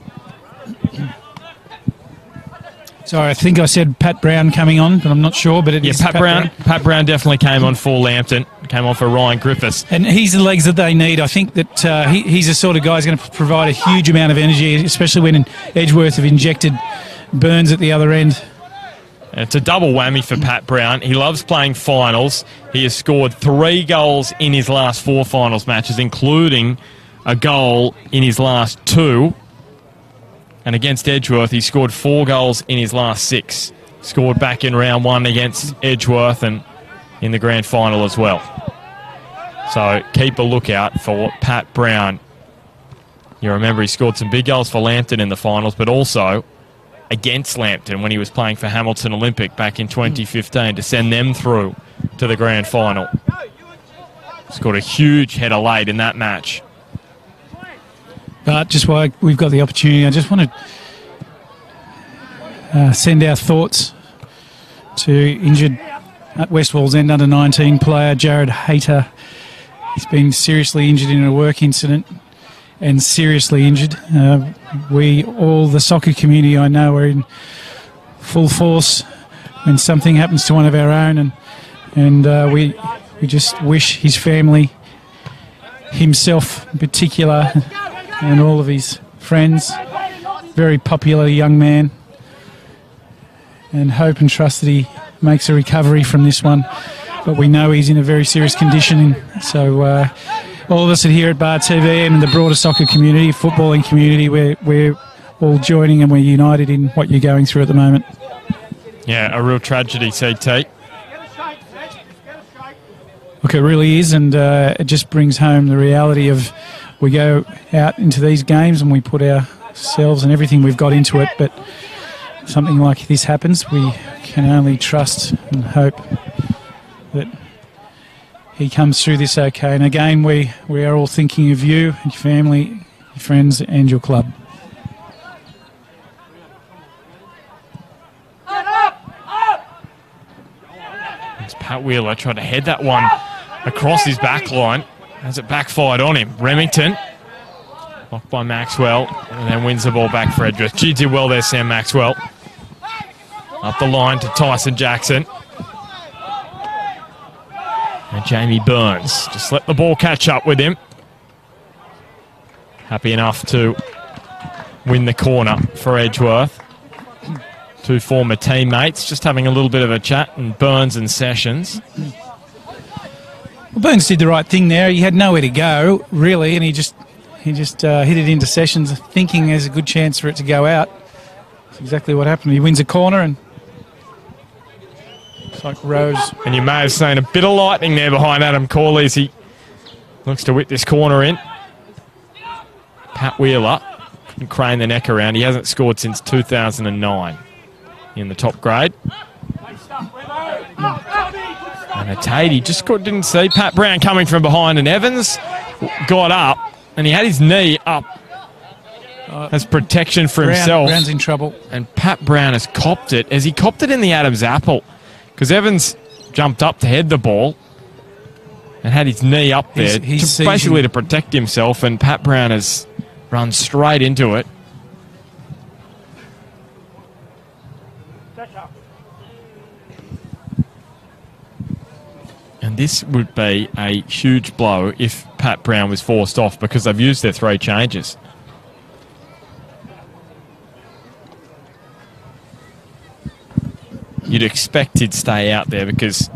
Sorry, I think I said Pat Brown coming on, but I'm not sure. But it is Pat Brown. Pat Brown definitely came on for Lambton. Came on for Ryan Griffiths. And he's the legs that they need. I think that he's the sort of guy who's going to provide a huge amount of energy, especially when Edgeworth have injected Burns at the other end. And it's a double whammy for Pat Brown. He loves playing finals. He has scored 3 goals in his last 4 finals matches, including a goal in his last 2. And against Edgeworth, he scored 4 goals in his last 6. Scored back in round 1 against Edgeworth and in the grand final as well. So keep a lookout for Pat Brown. You remember he scored some big goals for Lambton in the finals, but also against Lambton when he was playing for Hamilton Olympic back in 2015 to send them through to the grand final. Scored a huge header late in that match. But just while we've got the opportunity, I just want to send our thoughts to injured at Westwall's End under-19 player Jared Hayter. He's been seriously injured in a work incident and seriously injured. We, all the soccer community I know, are in full force when something happens to one of our own, and we just wish his family, himself in particular, and all of his friends. Very popular young man, and hope and trust that he makes a recovery from this one. But we know he's in a very serious condition, so all of us here at Bar TV and the broader soccer community, footballing community, we're all joining and we're united in what you're going through at the moment. Yeah, a real tragedy, CT. Look, it really is, and it just brings home the reality of we go out into these games and we put ourselves and everything we've got into it, but something like this happens, we can only trust and hope that he comes through this okay. And again, we are all thinking of you and your family, your friends and your club. It's Pat Wheeler tried to head that one across his back line as it backfired on him. Remington, blocked by Maxwell, and then wins the ball back for Edgeworth. Gee, did well there, Sam Maxwell. Up the line to Tyson Jackson. And Jamie Burns just let the ball catch up with him. Happy enough to win the corner for Edgeworth. Two former teammates just having a little bit of a chat, and Burns and Sessions. Well, Burns did the right thing there. He had nowhere to go, really, and he just hit it into Sessions, thinking there's a good chance for it to go out. That's exactly what happened. He wins a corner, and it's like Rose. And you may have seen a bit of lightning there behind Adam Corley as he looks to whip this corner in. Pat Wheeler couldn't crane the neck around. He hasn't scored since 2009 in the top grade. And a Tatey just didn't see Pat Brown coming from behind, and Evans got up and he had his knee up as protection for himself. Brown's in trouble. And Pat Brown has copped it as he copped it in the Adams apple, because Evans jumped up to head the ball and had his knee up there basically to protect himself, and Pat Brown has run straight into it. And this would be a huge blow if Pat Brown was forced off, because they've used their 3 changes. You'd expect he'd stay out there because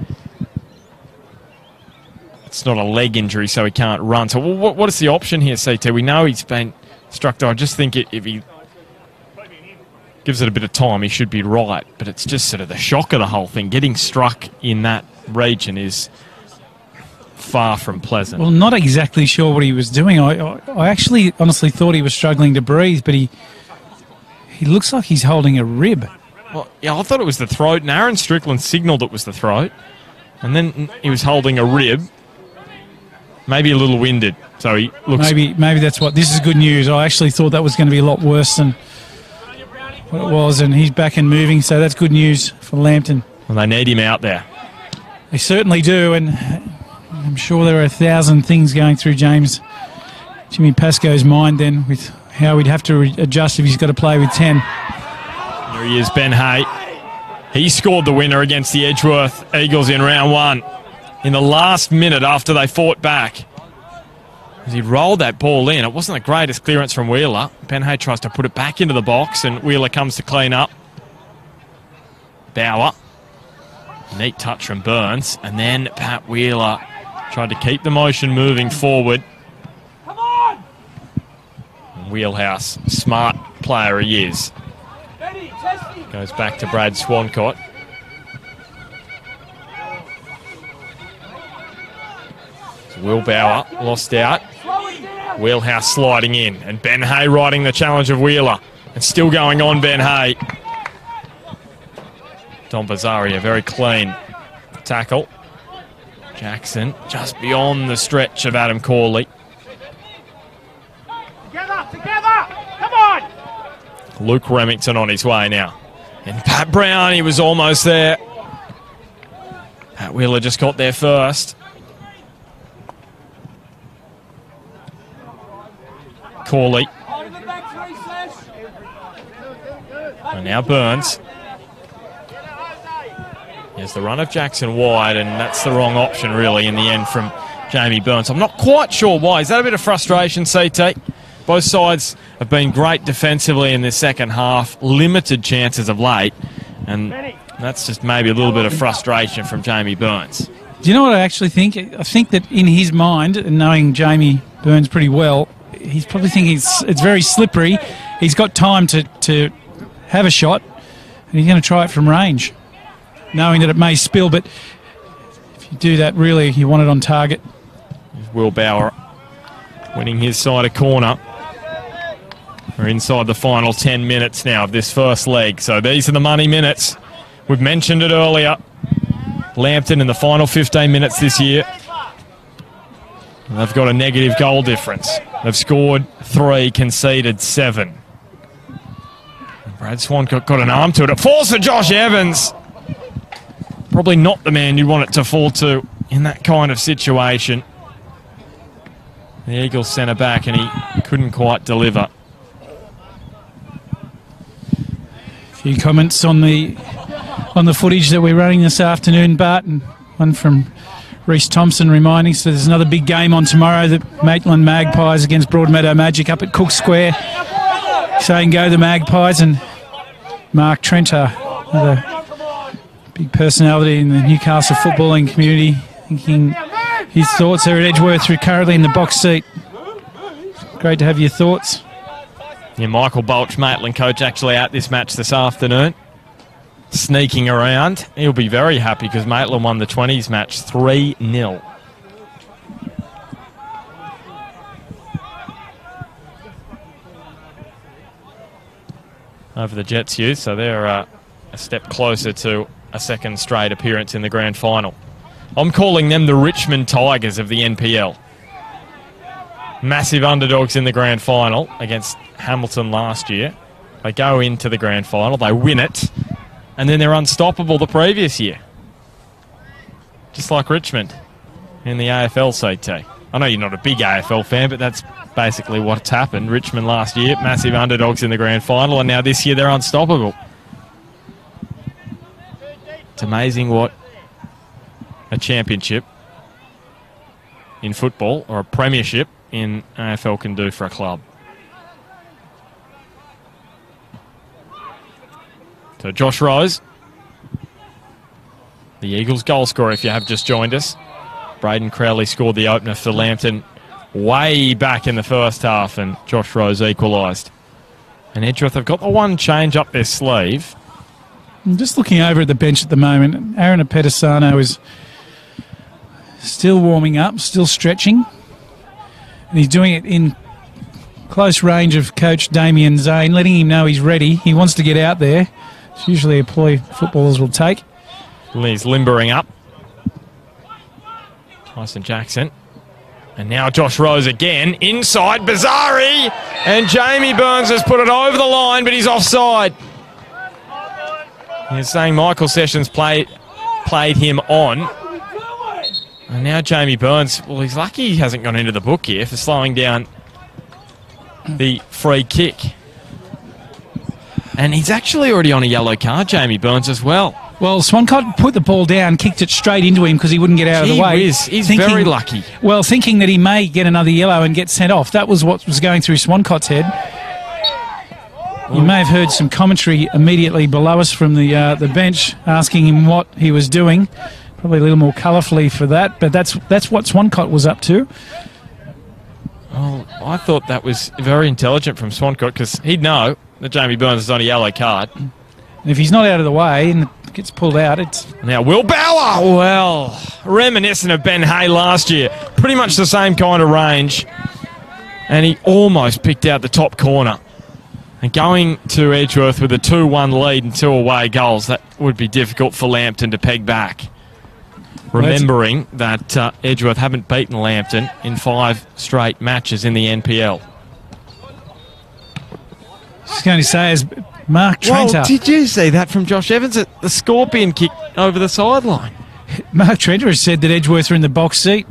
it's not a leg injury, so he can't run. So what is the option here, CT? We know he's been struck though. I just think if he gives it a bit of time, he should be right. But it's just sort of the shock of the whole thing. Getting struck in that region is far from pleasant. Well, not exactly sure what he was doing. I actually honestly thought he was struggling to breathe, but he looks like he's holding a rib. Well, yeah, I thought it was the throat, and Aaron Strickland signalled it was the throat, and then he was holding a rib. Maybe a little winded, so he looks... Maybe that's what... This is good news. I actually thought that was going to be a lot worse than what it was, and he's back and moving, so that's good news for Lambton. Well, they need him out there. They certainly do, and I'm sure there are 1,000 things going through Jimmy Pascoe's mind then, with how he'd have to adjust if he's got to play with 10. Here he is, Ben Hay. He scored the winner against the Edgeworth Eagles in round 1 in the last minute after they fought back. As he rolled that ball in, it wasn't the greatest clearance from Wheeler. Ben Hay tries to put it back into the box, and Wheeler comes to clean up. Bauer. Neat touch from Burns, and then Pat Wheeler tried to keep the motion moving forward. Come on! Wheelhouse, smart player he is. Goes back to Brad Swancott. So Will Bauer lost out. Wheelhouse sliding in, and Ben Hay riding the challenge of Wheeler. And still going on, Ben Hay. Don Bazzari, a very clean tackle. Jackson just beyond the stretch of Adam Corley. Together! Come on! Luke Remington on his way now. And Pat Brown, he was almost there. Pat Wheeler just got there first. Corley. And now Burns. Here's the run of Jackson wide, and that's the wrong option really in the end from Jamie Burns. I'm not quite sure why. Is that a bit of frustration, CT? Both sides have been great defensively in this second half, limited chances of late, and that's just maybe a little bit of frustration from Jamie Burns. Do you know what I actually think? I think that in his mind, and knowing Jamie Burns pretty well, he's probably thinking it's very slippery. He's got time to have a shot, and he's going to try it from range, knowing that it may spill, but if you do that, really, you want it on target. Will Bauer winning his side of corner. We're inside the final 10 minutes now of this first leg, so these are the money minutes. We've mentioned it earlier. Lambton in the final 15 minutes this year. They've got a negative goal difference. They've scored 3, conceded 7. Brad Swancott got an arm to it. It falls to Josh Evans. Probably not the man you'd want it to fall to in that kind of situation. The Eagles centre back, and he couldn't quite deliver. A few comments on the footage that we're running this afternoon, Bart, and one from Reece Thompson reminding us that there's another big game on tomorrow, the Maitland Magpies against Broadmeadow Magic up at Cook Square. Saying go the Magpies, and Mark Trenter, another big personality in the Newcastle footballing community, thinking his thoughts there at Edgeworth, who are currently in the box seat. Great to have your thoughts. Yeah, Michael Balch, Maitland coach, actually at this match this afternoon. Sneaking around. He'll be very happy because Maitland won the 20s match 3-0. Over the Jets youth, so they're a step closer to a second straight appearance in the grand final. I'm calling them the Richmond Tigers of the NPL. Massive underdogs in the grand final against Hamilton last year. They go into the grand final, they win it, and then they're unstoppable the previous year. Just like Richmond in the AFL CT. I know you're not a big AFL fan, but that's basically what's happened. Richmond last year, massive underdogs in the grand final, and now this year they're unstoppable. It's amazing what a championship in football or a premiership in AFL can do for a club. So Josh Rose, the Eagles goal scorer if you have just joined us. Braden Crowley scored the opener for Lambton way back in the first half, and Josh Rose equalised. And Edgeworth have got the one change up their sleeve. I'm just looking over at the bench at the moment. Aaron Apetesano is still warming up, still stretching. And he's doing it in close range of coach Damien Zane, letting him know he's ready. He wants to get out there. It's usually a ploy footballers will take. He's limbering up. Tyson Jackson. And now Josh Rose again. Inside, Bazari. And Jamie Burns has put it over the line, but he's offside. He's saying Michael Sessions played him on. And now Jamie Burns, well, he's lucky he hasn't gone into the book here for slowing down the free kick. And he's actually already on a yellow card, Jamie Burns, as well. Well, Swancott put the ball down, kicked it straight into him because he wouldn't get out of the way. He's very lucky. Well, thinking that he may get another yellow and get sent off. That was what was going through Swancott's head. You may have heard some commentary immediately below us from the bench asking him what he was doing. Probably a little more colourfully for that, but that's what Swancott was up to. Well, I thought that was very intelligent from Swancott because he'd know that Jamie Burns is on a yellow card. And if he's not out of the way and it gets pulled out, it's... Now, Will Bauer, well, reminiscent of Ben Hay last year. Pretty much the same kind of range. And he almost picked out the top corner. And going to Edgeworth with a 2-1 lead and 2 away goals, that would be difficult for Lambton to peg back. Remembering that Edgeworth haven't beaten Lambton in 5 straight matches in the NPL. I was going to say, as Mark Trenter... Well, did you see that from Josh Evans? The scorpion kick over the sideline. Mark Trenter has said that Edgeworth are in the box seat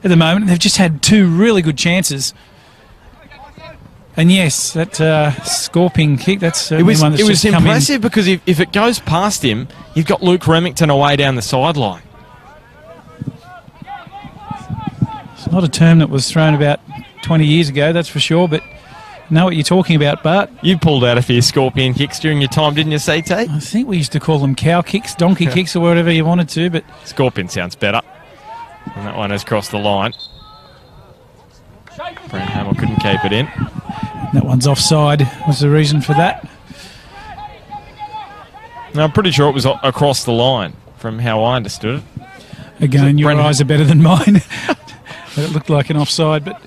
at the moment. They've just had 2 really good chances. And yes, that scorpion kick, that's certainly one that's just come in. It was impressive because if it goes past him, you've got Luke Remington away down the sideline. It's not a term that was thrown about 20 years ago, that's for sure, but know what you're talking about, Bart. You pulled out a few scorpion kicks during your time, didn't you, CT? I think we used to call them cow kicks, donkey kicks, or whatever you wanted to, but... Scorpion sounds better. And that one has crossed the line. Brent Hamill couldn't keep it in. That one's offside was the reason for that. No, I'm pretty sure it was across the line from how I understood it. Again, your eyes are better than mine. It looked like an offside, but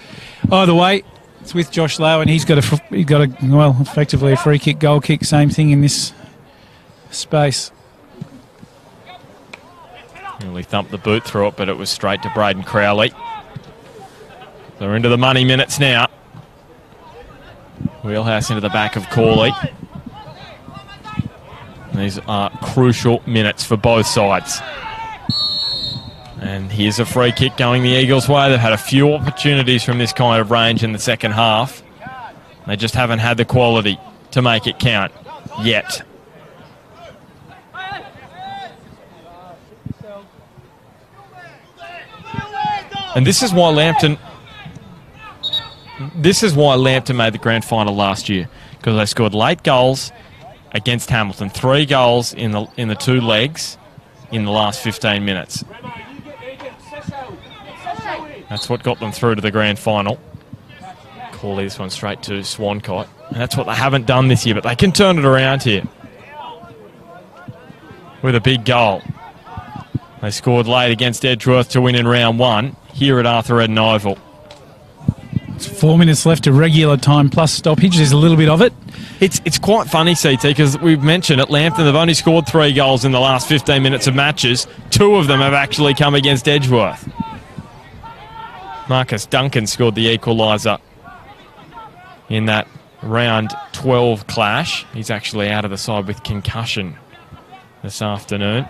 either way, it's with Josh Lowe, and he's got effectively a free kick, goal kick, same thing in this space. Nearly thumped the boot through it, but it was straight to Braden Crowley. They're into the money minutes now. Wheelhouse into the back of Corley. These are crucial minutes for both sides. And here's a free kick going the Eagles' way. They've had a few opportunities from this kind of range in the second half. They just haven't had the quality to make it count yet. And this is why Lambton made the grand final last year, because they scored late goals against Hamilton. 3 goals in the 2 legs in the last 15 minutes. That's what got them through to the grand final. Call this one straight to Swancott. And that's what they haven't done this year, but they can turn it around here with a big goal. They scored late against Edgeworth to win in round 1 here at Arthur Eden Oval. It's 4 minutes left of regular time plus stoppage. There's a little bit of it. It's quite funny, CT, because we've mentioned at Lambton they've only scored 3 goals in the last 15 minutes of matches. 2 of them have actually come against Edgeworth. Marcus Duncan scored the equaliser in that round 12 clash. He's actually out of the side with concussion this afternoon.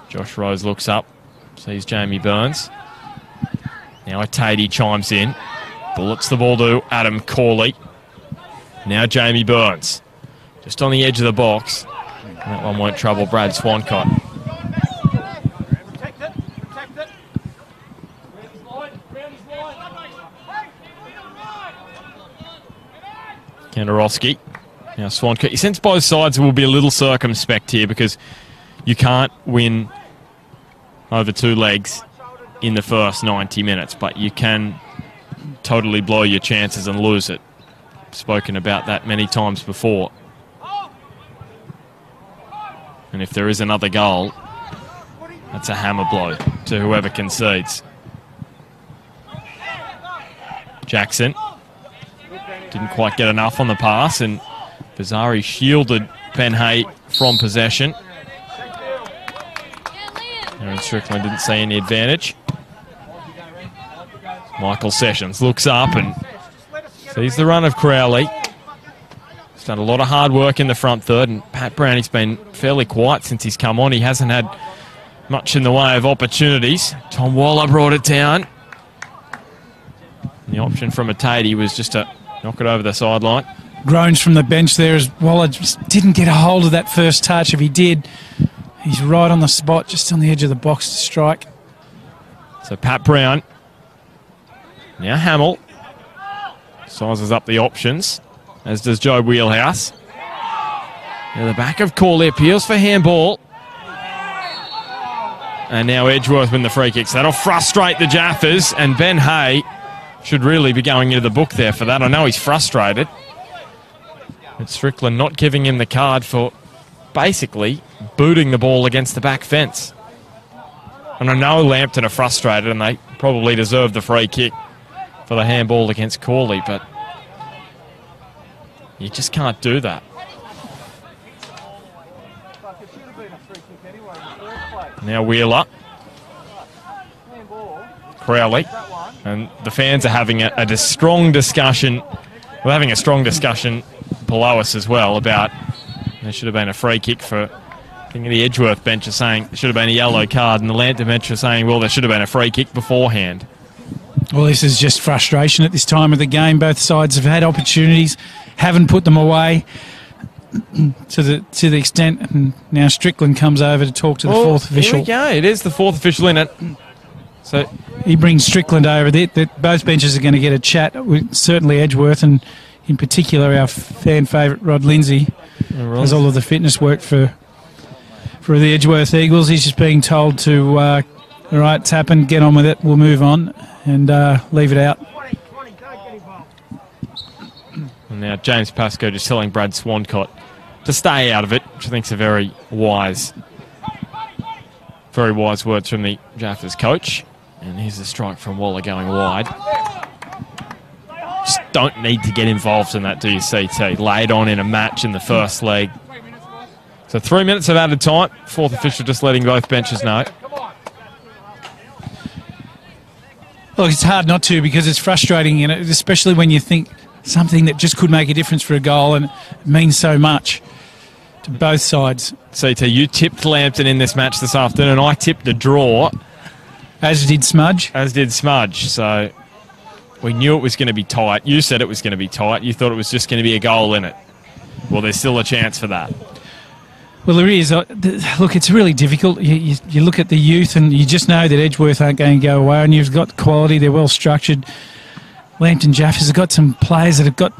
Josh Rose looks up, sees Jamie Burns. Now a Tatey chimes in. Bullets the ball to Adam Corley. Now Jamie Burns. Just on the edge of the box. That one won't trouble Brad Swancott. Kandarowski. Now Swancott. You sense both sides will be a little circumspect here because you can't win over 2 legs in the first 90 minutes, but you can totally blow your chances and lose it. Spoken about that many times before. And if there is another goal, that's a hammer blow to whoever concedes. Jackson didn't quite get enough on the pass, and Bizarri shielded Ben Hay from possession. Aaron Strickland didn't see any advantage. Michael Sessions looks up and sees the run of Crowley. He's done a lot of hard work in the front third, and Pat Brownie's been fairly quiet since he's come on. He hasn't had much in the way of opportunities. Tom Waller brought it down. And the option from a Tatey was just to knock it over the sideline. Groans from the bench there as Waller just didn't get a hold of that first touch. If he did, he's right on the spot, just on the edge of the box to strike. So Pat Brown. Now Hamill sizes up the options, as does Joe Wheelhouse. Now the back of Corley appeals for handball. And now Edgeworth win the free kicks. That'll frustrate the Jaffas, and Ben Hay should really be going into the book there for that. I know he's frustrated. But Strickland not giving him the card for basically booting the ball against the back fence. And I know Lambton are frustrated, and they probably deserve the free kick for the handball against Corley, but you just can't do that. Now Wheeler. Crowley. And the fans are having a strong discussion. We're having a strong discussion below us as well about there should have been a free kick for, I think the Edgeworth bench are saying there should have been a yellow card, and the Lambton bench are saying, well, there should have been a free kick beforehand. Well, this is just frustration at this time of the game. Both sides have had opportunities, haven't put them away to the extent. And now Strickland comes over to talk to the fourth official. Here we go. It is the 4th official in it. So he brings Strickland over. Both benches are going to get a chat. Certainly Edgeworth, and in particular our fan favourite Rod Lindsay does all of the fitness work for the Edgeworth Eagles. He's just being told to, all right, it's happened, get on with it, we'll move on, and leave it out. And now James Pascoe just telling Brad Swancott to stay out of it, which I think is a very wise words from the Jaffas coach. And here's the strike from Waller going wide. Just don't need to get involved in that, do you, CT? Laid on in a match in the first leg. So 3 minutes of added time. Fourth official just letting both benches know. Look, it's hard not to, because it's frustrating, you know, especially when you think something that just could make a difference for a goal and it means so much to both sides. CT, you tipped Lambton in this match this afternoon. I tipped a draw. As did Smudge. As did Smudge. So we knew it was going to be tight. You said it was going to be tight. You thought it was just going to be a goal in it. Well, there's still a chance for that. Well, there is. Look, it's really difficult. You look at the youth and you just know that Edgeworth aren't going to go away, and you've got quality. They're well structured. Lambton Jaffas have got some players that have got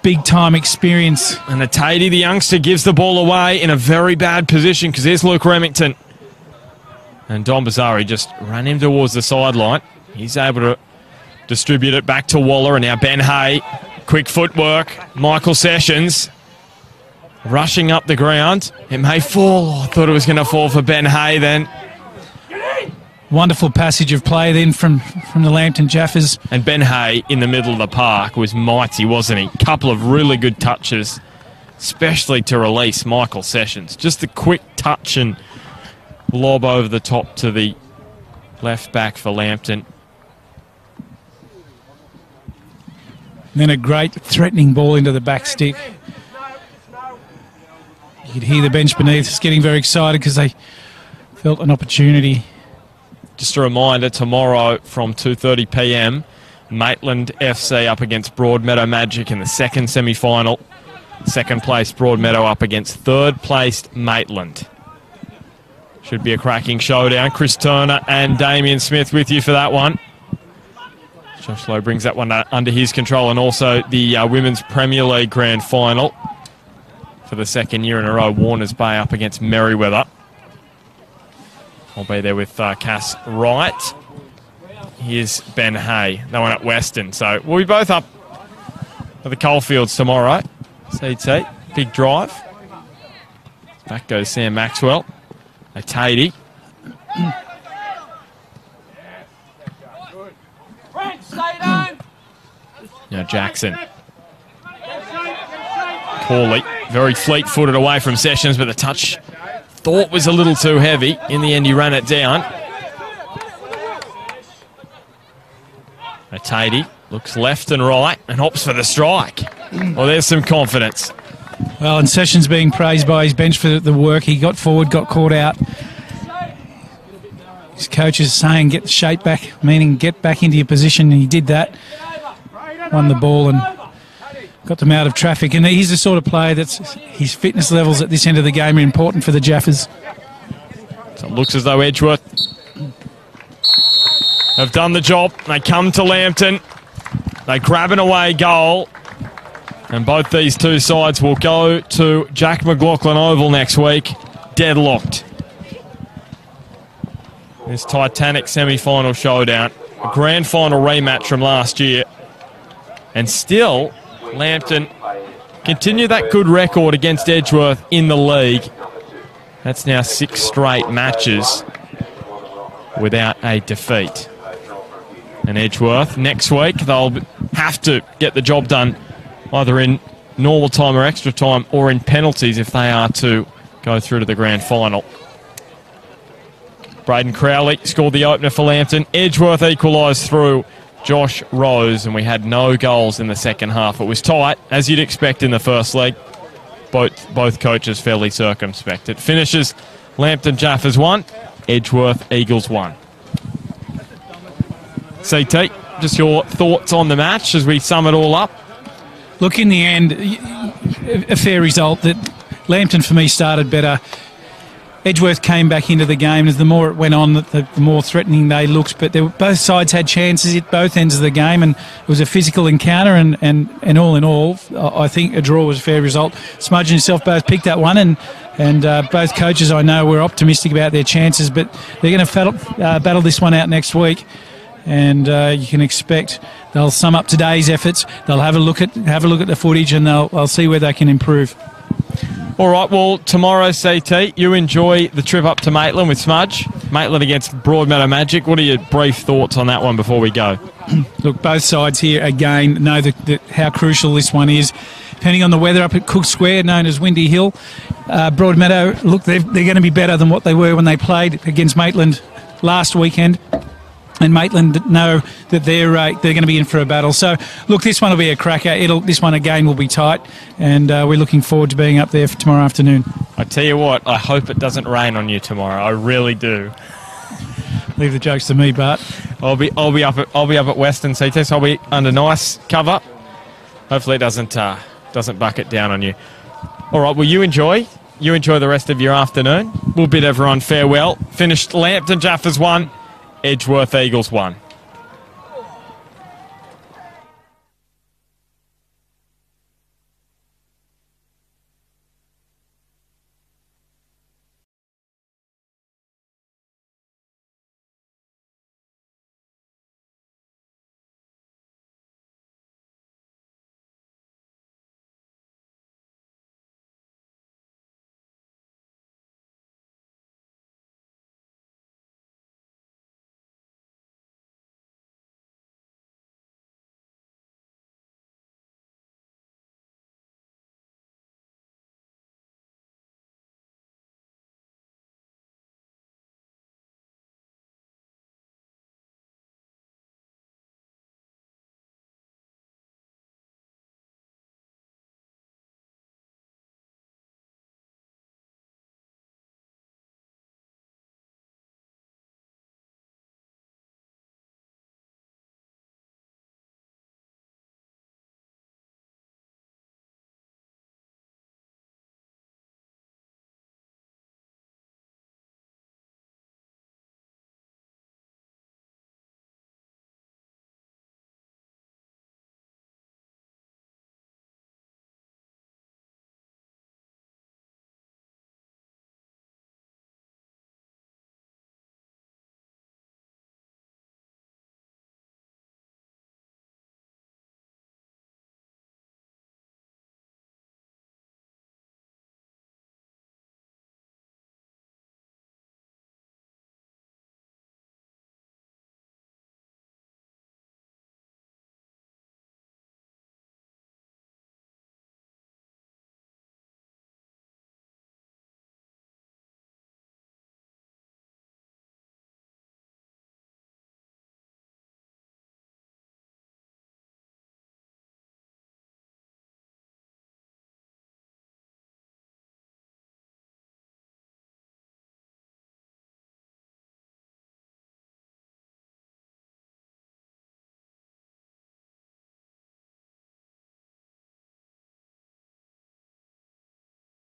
big-time experience. And Tatey, the youngster, gives the ball away in a very bad position, because there's Luke Remington. And Don Bazzari just ran him towards the sideline. He's able to distribute it back to Waller, and now Ben Hay. Quick footwork. Michael Sessions rushing up the ground. It may fall. I thought it was going to fall for Ben Hay then. Wonderful passage of play then from the Lambton Jaffas. And Ben Hay in the middle of the park was mighty, wasn't he? Couple of really good touches, especially to release Michael Sessions. Just a quick touch and lob over the top to the left back for Lambton. And then a great threatening ball into the back stick. You could hear the bench beneath us getting very excited because they felt an opportunity. Just a reminder, tomorrow from 2:30 p.m, Maitland FC up against Broadmeadow Magic in the second semi-final. Second place Broadmeadow up against third placed Maitland. Should be a cracking showdown. Chris Turner and Damien Smith with you for that one. Josh Lowe brings that one under his control, and also the Women's Premier League Grand Final for the second year in a row. Warners Bay up against Merriweather. I'll be there with Cass Wright. Here's Ben Hay. That one at Western. So we'll be both up at the Coalfields tomorrow. CT, big drive. Back goes Sam Maxwell. A Tatey. Now Jackson. Corley, very fleet-footed away from Sessions, but the touch thought was a little too heavy. In the end, he ran it down. Tatey looks left and right and opts for the strike. Well, there's some confidence. Well, and Sessions being praised by his bench for the work. He got forward, got caught out. His coach is saying get the shape back, meaning get back into your position, and he did that. Won the ball and got them out of traffic. And he's the sort of player that's his fitness levels at this end of the game are important for the Jaffas. So it looks as though Edgeworth have done the job. They come to Lambton. They grab an away goal. And both these two sides will go to Jack McLaughlin Oval next week, deadlocked. This Titanic semi-final showdown, a grand final rematch from last year. And still, Lambton continue that good record against Edgeworth in the league. That's now 6 straight matches without a defeat. And Edgeworth, next week, they'll have to get the job done either in normal time or extra time or in penalties if they are to go through to the grand final. Braden Crowley scored the opener for Lambton. Edgeworth equalised through Josh Rose, and we had no goals in the second half. It was tight, as you'd expect in the first leg. Both coaches fairly circumspect. It finishes Lambton Jaffas 1, Edgeworth Eagles 1. CT, just your thoughts on the match as we sum it all up? Look, in the end, a fair result. That Lambton, for me, started better. Edgeworth came back into the game. As the more it went on, the more threatening they looked. But both sides had chances at both ends of the game, and it was a physical encounter. And all in all, I think a draw was a fair result. Smudge and himself both picked that one, and both coaches I know were optimistic about their chances. But they're going to battle this one out next week, and you can expect they'll sum up today's efforts. They'll have a look at the footage, and they'll see where they can improve. All right, well, tomorrow, CT, you enjoy the trip up to Maitland with Smudge. Maitland against Broadmeadow Magic. What are your brief thoughts on that one before we go? Look, both sides here, again, know how crucial this one is. Depending on the weather up at Cook Square, known as Windy Hill, Broadmeadow, look, they're going to be better than what they were when they played against Maitland last weekend. And Maitland know that they're going to be in for a battle. So, look, this one will be a cracker. This one, again, will be tight. And we're looking forward to being up there for tomorrow afternoon. I tell you what, I hope it doesn't rain on you tomorrow. I really do. Leave the jokes to me, Bart. I'll be up at Western CT, so I'll be under nice cover. Hopefully it doesn't bucket down on you. All right, well, you enjoy the rest of your afternoon. We'll bid everyone farewell. Finished Lambton Jaffas 1, Edgeworth Eagles 1.